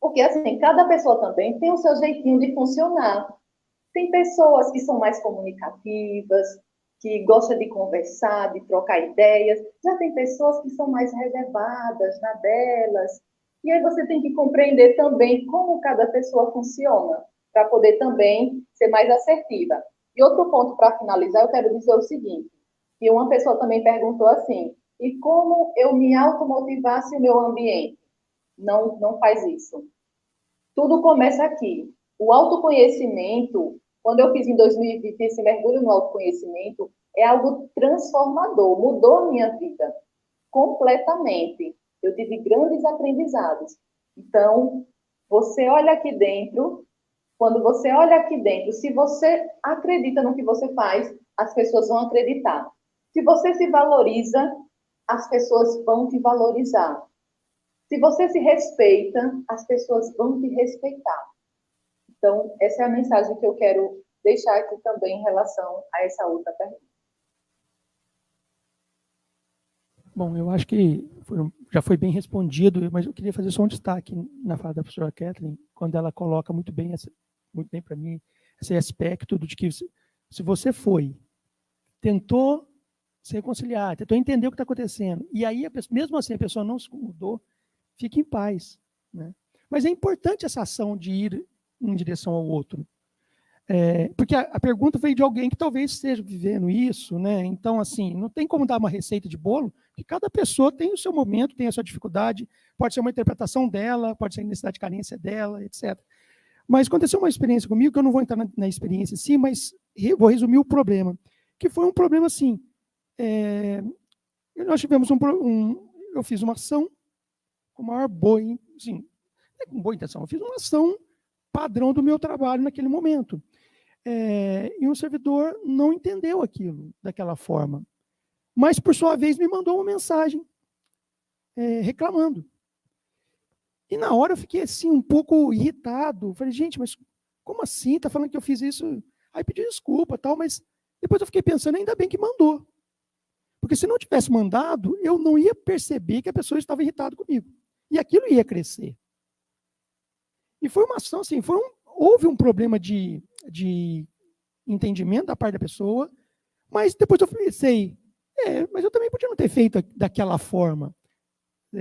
Porque, assim, cada pessoa também tem o seu jeitinho de funcionar. Tem pessoas que são mais comunicativas, que gostam de conversar, de trocar ideias. Já tem pessoas que são mais reservadas na delas. E aí você tem que compreender também como cada pessoa funciona, para poder também ser mais assertiva. E outro ponto para finalizar, eu quero dizer o seguinte, que uma pessoa também perguntou assim, e como eu me automotivasse o meu ambiente? Não faz isso. Tudo começa aqui. O autoconhecimento, quando eu fiz em 2020 esse mergulho no autoconhecimento, é algo transformador, mudou a minha vida completamente. Eu tive grandes aprendizados. Então, você olha aqui dentro, quando você olha aqui dentro, se você acredita no que você faz, as pessoas vão acreditar. Se você se valoriza, as pessoas vão te valorizar. Se você se respeita, as pessoas vão te respeitar. Então, essa é a mensagem que eu quero deixar aqui também em relação a essa outra pergunta. Bom, eu acho que já foi bem respondido, mas eu queria fazer só um destaque na fala da professora Kathleen, quando ela coloca muito bem para mim esse aspecto de que Se você foi, tentou se reconciliar, tentou entender o que está acontecendo, e aí, mesmo assim, a pessoa não se mudou, fique em paz, né? Mas é importante essa ação de ir em direção ao outro. Porque a pergunta veio de alguém que talvez esteja vivendo isso, né? Então, assim, não tem como dar uma receita de bolo, porque cada pessoa tem o seu momento, tem a sua dificuldade, pode ser uma interpretação dela, pode ser a necessidade de carência dela, etc. Mas aconteceu uma experiência comigo, que eu não vou entrar na experiência em si, mas vou resumir o problema, que foi um problema assim, nós tivemos eu fiz uma ação com maior boa, assim, com boa intenção, eu fiz uma ação padrão do meu trabalho naquele momento. E um servidor não entendeu aquilo daquela forma. Mas, por sua vez, me mandou uma mensagem reclamando. E na hora eu fiquei assim, um pouco irritado. Falei, gente, mas como assim? Está falando que eu fiz isso? Aí pedi desculpa, tal, mas depois eu fiquei pensando, ainda bem que mandou. Porque se não tivesse mandado, eu não ia perceber que a pessoa estava irritada comigo. E aquilo ia crescer. E foi uma ação assim, houve um problema de entendimento da parte da pessoa, mas depois eu pensei, mas eu também podia não ter feito daquela forma.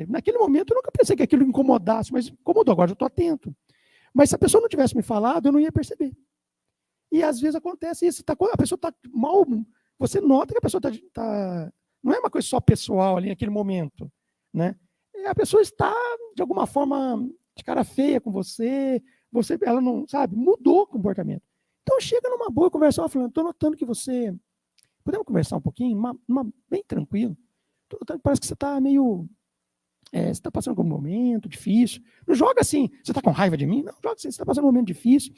Naquele momento eu nunca pensei que aquilo incomodasse, mas incomodou, agora eu estou atento. Mas se a pessoa não tivesse me falado, eu não ia perceber. E às vezes acontece isso, a pessoa está mal, você nota que a pessoa está não é uma coisa só pessoal ali naquele momento, né? A pessoa está, de alguma forma, de cara feia com ela não, sabe, mudou o comportamento. Então chega numa boa conversa, falando, estou notando que você, podemos conversar um pouquinho, bem tranquilo, parece que você está meio, você está passando por um momento difícil, não joga assim, você está com raiva de mim? Não, joga assim, você está passando por um momento difícil,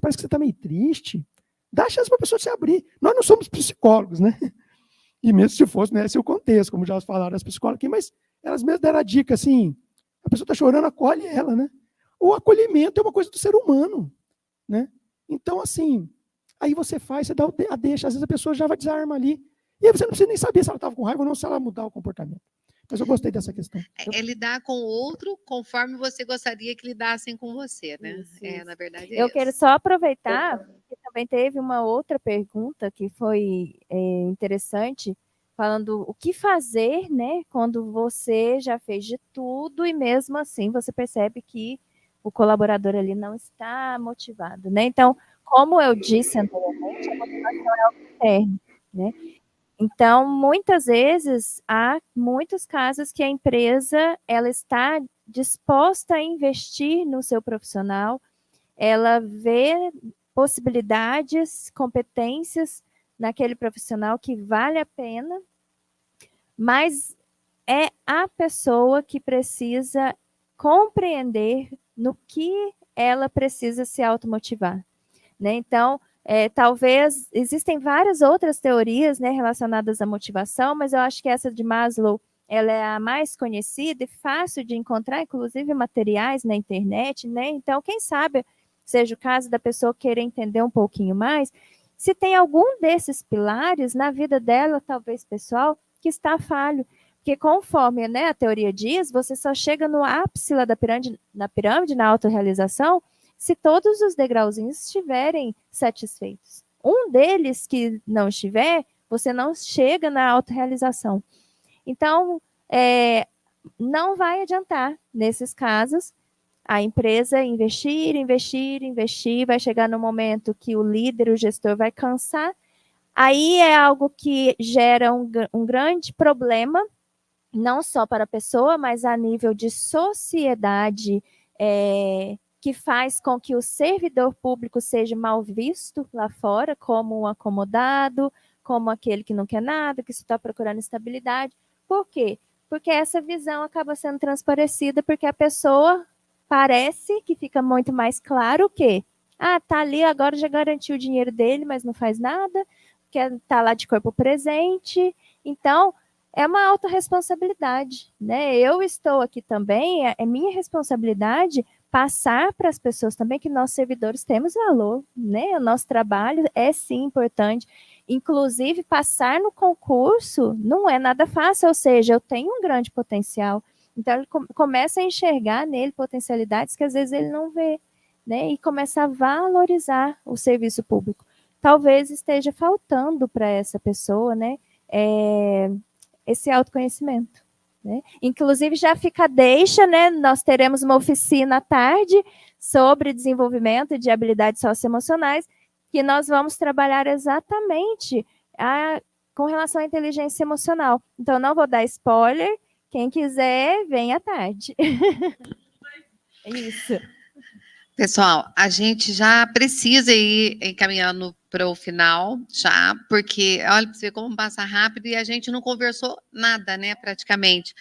parece que você está meio triste, dá chance para a pessoa se abrir. Nós não somos psicólogos, né? E mesmo se fosse, né, esse é o contexto, como já falaram as psicólogas aqui, mas elas mesmas deram a dica assim, a pessoa está chorando, acolhe ela, né? O acolhimento é uma coisa do ser humano, né? Então, assim, aí você faz, você dá a deixa, às vezes a pessoa já vai desarma ali, e aí você não precisa nem saber se ela estava com raiva ou não, se ela mudar o comportamento. Mas eu gostei dessa questão. É lidar com o outro conforme você gostaria que lidassem com você, né? Isso. Na verdade, eu quero só aproveitar, que também teve uma outra pergunta que foi interessante, falando o que fazer, né, quando você já fez de tudo e mesmo assim você percebe que o colaborador ali não está motivado, né? Então, como eu disse anteriormente, a motivação é algo interno, né? Então, muitas vezes, há muitos casos que a empresa ela está disposta a investir no seu profissional, ela vê possibilidades, competências naquele profissional que vale a pena, mas é a pessoa que precisa compreender no que ela precisa se automotivar, né? Então, talvez, existem várias outras teorias, né, relacionadas à motivação, mas eu acho que essa de Maslow, ela é a mais conhecida e fácil de encontrar, inclusive materiais na internet, né? Então, quem sabe, seja o caso da pessoa querer entender um pouquinho mais, se tem algum desses pilares na vida dela, talvez pessoal, que está falho. Porque conforme, né, a teoria diz, você só chega no ápice lá da pirâmide, na autorrealização, se todos os degrauzinhos estiverem satisfeitos. Um deles que não estiver, você não chega na autorrealização. Então, não vai adiantar, nesses casos, a empresa investir, vai chegar no momento que o líder, o gestor vai cansar, aí é algo que gera um grande problema, não só para a pessoa, mas a nível de sociedade, que faz com que o servidor público seja mal visto lá fora, como um acomodado, como aquele que não quer nada, que só está procurando estabilidade. Por quê? Porque essa visão acaba sendo transparecida, porque a pessoa parece que fica muito mais claro que, tá ali, agora já garantiu o dinheiro dele, mas não faz nada, quer estar lá de corpo presente. Então, é uma autorresponsabilidade, né? Eu estou aqui também, é minha responsabilidade passar para as pessoas também que nós servidores temos valor, né? O nosso trabalho é sim importante. Inclusive, passar no concurso não é nada fácil, ou seja, eu tenho um grande potencial. Então, ele começa a enxergar nele potencialidades que às vezes ele não vê, né? E começa a valorizar o serviço público. talvez esteja faltando para essa pessoa, né, esse autoconhecimento. Né? Inclusive, já fica a deixa, né, nós teremos uma oficina à tarde sobre desenvolvimento de habilidades socioemocionais, que nós vamos trabalhar exatamente com relação à inteligência emocional. Então, não vou dar spoiler, quem quiser, vem à tarde. Isso. Pessoal, a gente já precisa ir encaminhando para o final, já, porque, olha, para você ver como passa rápido e a gente não conversou nada, né, praticamente.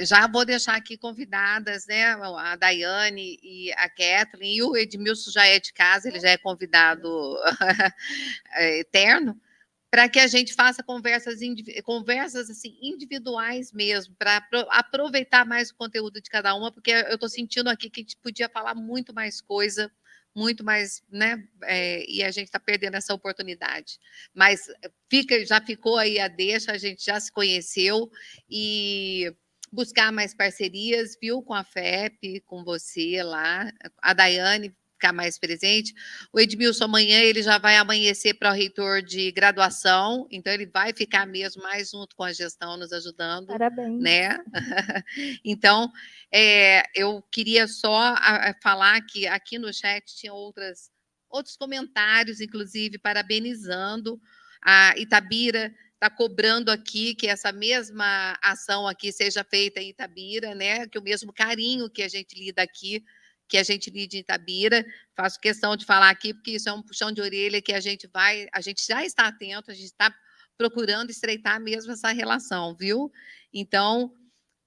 Já vou deixar aqui convidadas, né, a Daiane e a Kathleen, e o Edmilson já é de casa, ele já é convidado eterno, para que a gente faça conversas assim, individuais mesmo, para aproveitar mais o conteúdo de cada uma, porque eu estou sentindo aqui que a gente podia falar muito mais coisa, muito mais, né? E a gente está perdendo essa oportunidade. Mas já ficou aí a deixa, a gente já se conheceu e buscar mais parcerias, viu, com a FEP, com você lá, a Daiane ficar mais presente. O Edmilson, amanhã, ele já vai amanhecer para o reitor de graduação, então ele vai ficar mesmo mais junto com a gestão, nos ajudando. Parabéns. Né? Então, eu queria só falar que aqui no chat tinha outros comentários, inclusive, parabenizando a Itabira, está cobrando aqui que essa mesma ação aqui seja feita em Itabira, né? Que o mesmo carinho que a gente lida aqui, que a gente lida em Itabira, faço questão de falar aqui, porque isso é um puxão de orelha que a gente já está atento, a gente está procurando estreitar mesmo essa relação, viu? Então,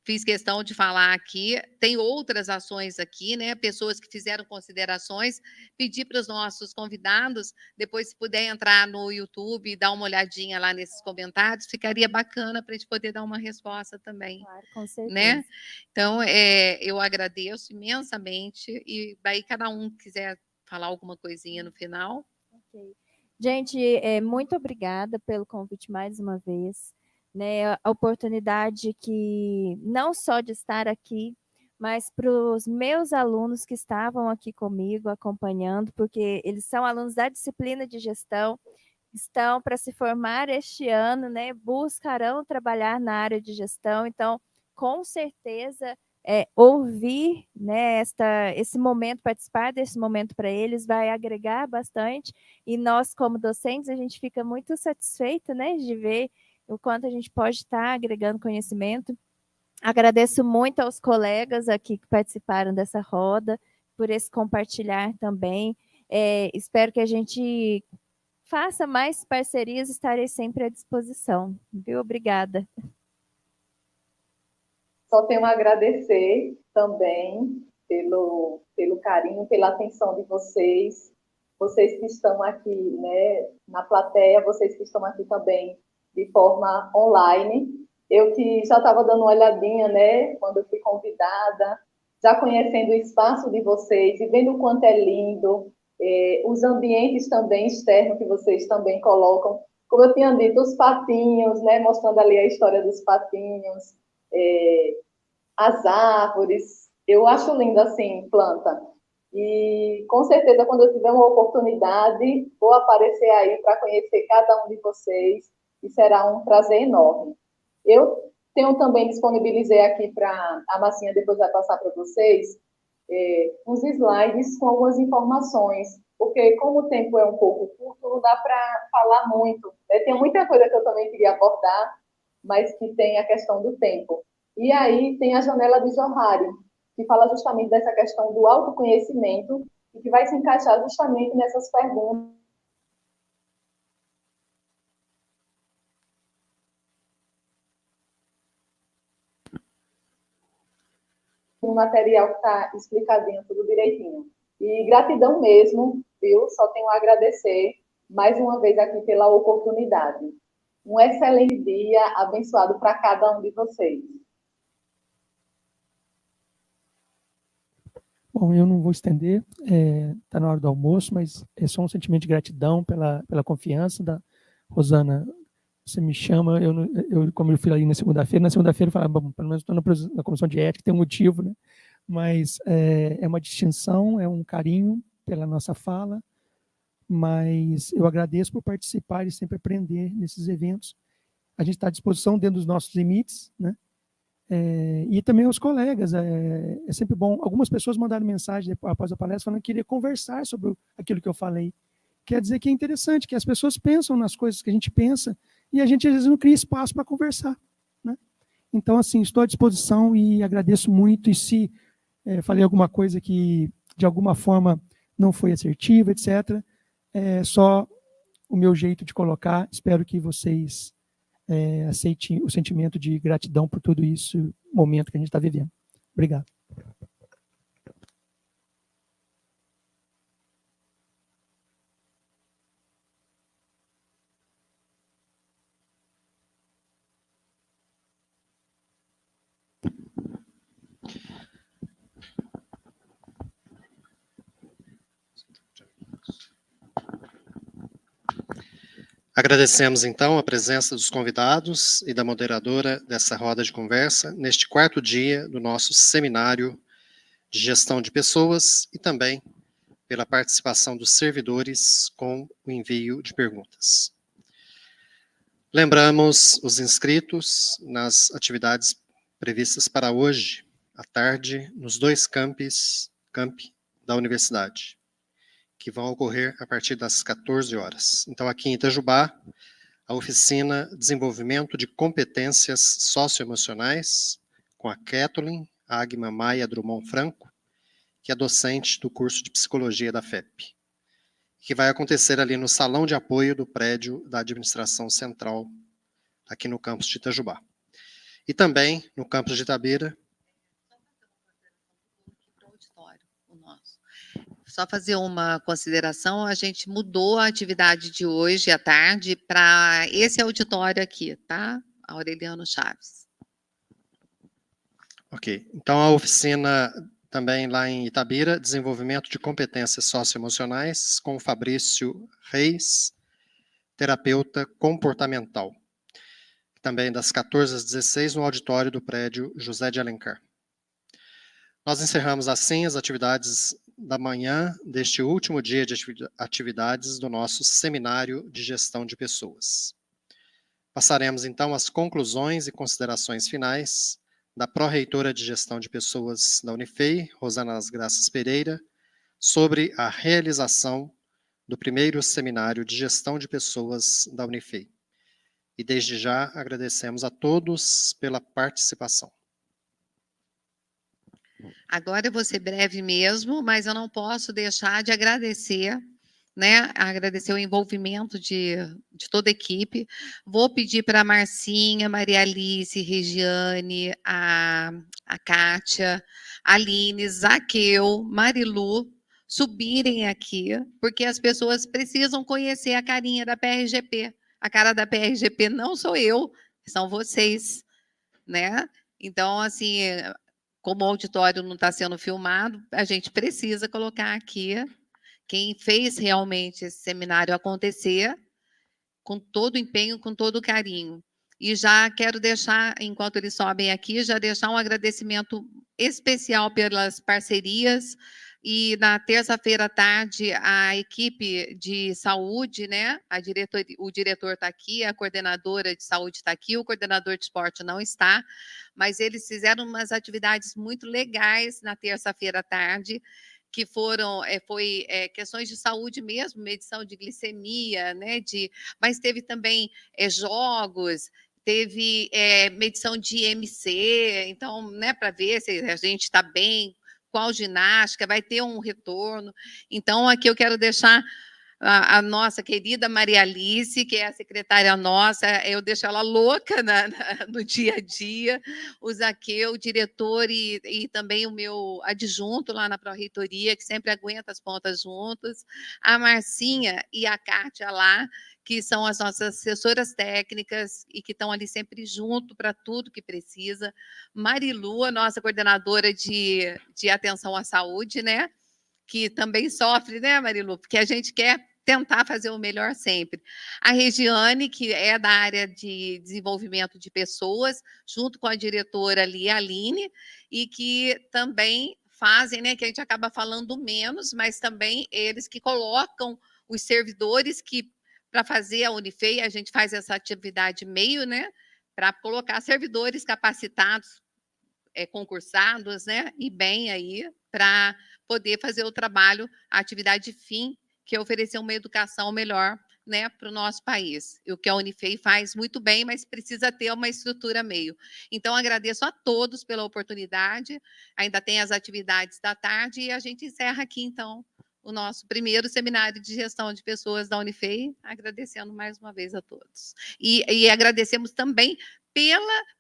fiz questão de falar aqui, tem outras ações aqui, né? Pessoas que fizeram considerações, pedir para os nossos convidados, depois, se puder entrar no YouTube e dar uma olhadinha lá nesses comentários, ficaria bacana para a gente poder dar uma resposta também. Claro, com certeza. Né? Então, eu agradeço imensamente, e daí cada um quiser falar alguma coisinha no final. Okay. Gente, muito obrigada pelo convite mais uma vez. Né, a oportunidade que não só de estar aqui, mas para os meus alunos que estavam aqui comigo acompanhando, porque eles são alunos da disciplina de gestão, estão para se formar este ano, né, buscarão trabalhar na área de gestão, então, com certeza, ouvir, né, esse momento, participar desse momento para eles, vai agregar bastante, e nós, como docentes, a gente fica muito satisfeito, né, de ver o quanto a gente pode estar agregando conhecimento. Agradeço muito aos colegas aqui que participaram dessa roda, por esse compartilhar também. Espero que a gente faça mais parcerias, estarei sempre à disposição. Viu? Obrigada. Só tenho a agradecer também pelo carinho, pela atenção de vocês que estão aqui, né, na plateia, vocês que estão aqui também de forma online. Eu que já estava dando uma olhadinha, né, quando eu fui convidada, já conhecendo o espaço de vocês e vendo o quanto é lindo, os ambientes também externos que vocês também colocam. Como eu tinha dito, os patinhos, né, mostrando ali a história dos patinhos, as árvores. Eu acho lindo, assim, planta. E, com certeza, quando eu tiver uma oportunidade, vou aparecer aí para conhecer cada um de vocês, e será um prazer enorme. Eu também disponibilizei aqui para a Marcinha, depois vai passar para vocês, uns slides com algumas informações, porque como o tempo é um pouco curto, não dá para falar muito. Tem muita coisa que eu também queria abordar, mas que tem a questão do tempo. E aí tem a janela de Johari, que fala justamente dessa questão do autoconhecimento, e que vai se encaixar justamente nessas perguntas. Um material que está explicadinho, tudo direitinho. E gratidão mesmo, viu? Só tenho a agradecer mais uma vez aqui pela oportunidade. Um excelente dia, abençoado para cada um de vocês. Bom, eu não vou estender, está na hora do almoço, mas é só um sentimento de gratidão pela confiança da Rosana. Você me chama, como eu fui ali na segunda-feira eu falava, bom, pelo menos estou na comissão de ética, tem um motivo, né? Mas é uma distinção, é um carinho pela nossa fala, mas eu agradeço por participar e sempre aprender nesses eventos. A gente está à disposição dentro dos nossos limites, né? E também aos colegas, é sempre bom. Algumas pessoas mandaram mensagem após a palestra falando que queria conversar sobre aquilo que eu falei. Quer dizer que é interessante, que as pessoas pensam nas coisas que a gente pensa e a gente às vezes não cria espaço para conversar, né? Então, assim, estou à disposição e agradeço muito. E se falei alguma coisa que de alguma forma não foi assertiva, etc., é só o meu jeito de colocar. Espero que vocês aceitem o sentimento de gratidão por tudo isso, momento que a gente está vivendo. Obrigado. Agradecemos, então, a presença dos convidados e da moderadora dessa roda de conversa neste 4º dia do nosso seminário de gestão de pessoas e também pela participação dos servidores com o envio de perguntas. Lembramos os inscritos nas atividades previstas para hoje, à tarde, nos 2 campi da universidade, que vão ocorrer a partir das 14 horas. Então, aqui em Itajubá, a oficina Desenvolvimento de Competências Socioemocionais, com a Kathleen Agma Maia Drummond Franco, que é docente do curso de Psicologia da FEP, que vai acontecer ali no salão de apoio do prédio da administração central, aqui no campus de Itajubá. E também no campus de Itabira. Só fazer uma consideração, a gente mudou a atividade de hoje à tarde para esse auditório aqui, tá? Aureliano Chaves. Ok, então a oficina também lá em Itabira, Desenvolvimento de Competências Socioemocionais, com o Fabrício Reis, terapeuta comportamental. Também das 14 às 16 no auditório do prédio José de Alencar. Nós encerramos assim as atividades da manhã deste último dia de atividades do nosso seminário de gestão de pessoas. Passaremos então às conclusões e considerações finais da pró-reitora de gestão de pessoas da Unifei, Rosana das Graças Pereira, sobre a realização do 1º seminário de gestão de pessoas da Unifei. E desde já agradecemos a todos pela participação. Agora eu vou ser breve mesmo, mas eu não posso deixar de agradecer, né? Agradecer o envolvimento de toda a equipe. Vou pedir para a Marcinha, Maria Alice, Regiane, a Kátia, Aline, Zaqueu, Marilu, subirem aqui, porque as pessoas precisam conhecer a carinha da PRGP. A cara da PRGP não sou eu, são vocês, né? Então, assim, como o auditório não está sendo filmado, a gente precisa colocar aqui quem fez realmente esse seminário acontecer, com todo o empenho, com todo o carinho. E já quero deixar, enquanto eles sobem aqui, já deixar um agradecimento especial pelas parcerias. E na terça-feira à tarde, a equipe de saúde, né? O diretor está aqui, a coordenadora de saúde está aqui, o coordenador de esporte não está, mas eles fizeram umas atividades muito legais na terça-feira à tarde, que foram questões de saúde mesmo, medição de glicemia, né? Mas teve também jogos, teve medição de IMC, então, né, para ver se a gente está bem, qual ginástica, vai ter um retorno. Então, aqui eu quero deixar a nossa querida Maria Alice, que é a secretária nossa, eu deixo ela louca no dia a dia, o Zaqueu, o diretor e também o meu adjunto lá na pró-reitoria, que sempre aguenta as pontas juntos, a Marcinha e a Kátia lá, que são as nossas assessoras técnicas e que estão ali sempre junto para tudo que precisa. Marilu, a nossa coordenadora de atenção à saúde, né? Que também sofre, né, Marilu? Porque a gente quer tentar fazer o melhor sempre. A Regiane, que é da área de desenvolvimento de pessoas, junto com a diretora ali, a Aline, e que também fazem, né, que a gente acaba falando menos, mas também eles que colocam os servidores que, para fazer a Unifei, a gente faz essa atividade meio, né, para colocar servidores capacitados, concursados, né, e bem aí, para poder fazer o trabalho, a atividade fim, que é oferecer uma educação melhor, né, para o nosso país. E o que a Unifei faz muito bem, mas precisa ter uma estrutura meio. Então, agradeço a todos pela oportunidade. Ainda tem as atividades da tarde e a gente encerra aqui, então, o nosso primeiro seminário de gestão de pessoas da Unifei, agradecendo mais uma vez a todos. E agradecemos também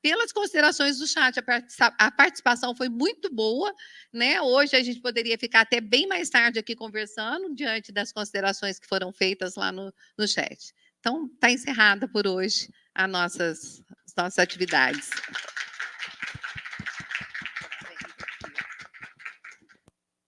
pelas considerações do chat. A participação foi muito boa, né? Hoje a gente poderia ficar até bem mais tarde aqui conversando, diante das considerações que foram feitas lá no chat. Então, está encerrada por hoje as nossas atividades.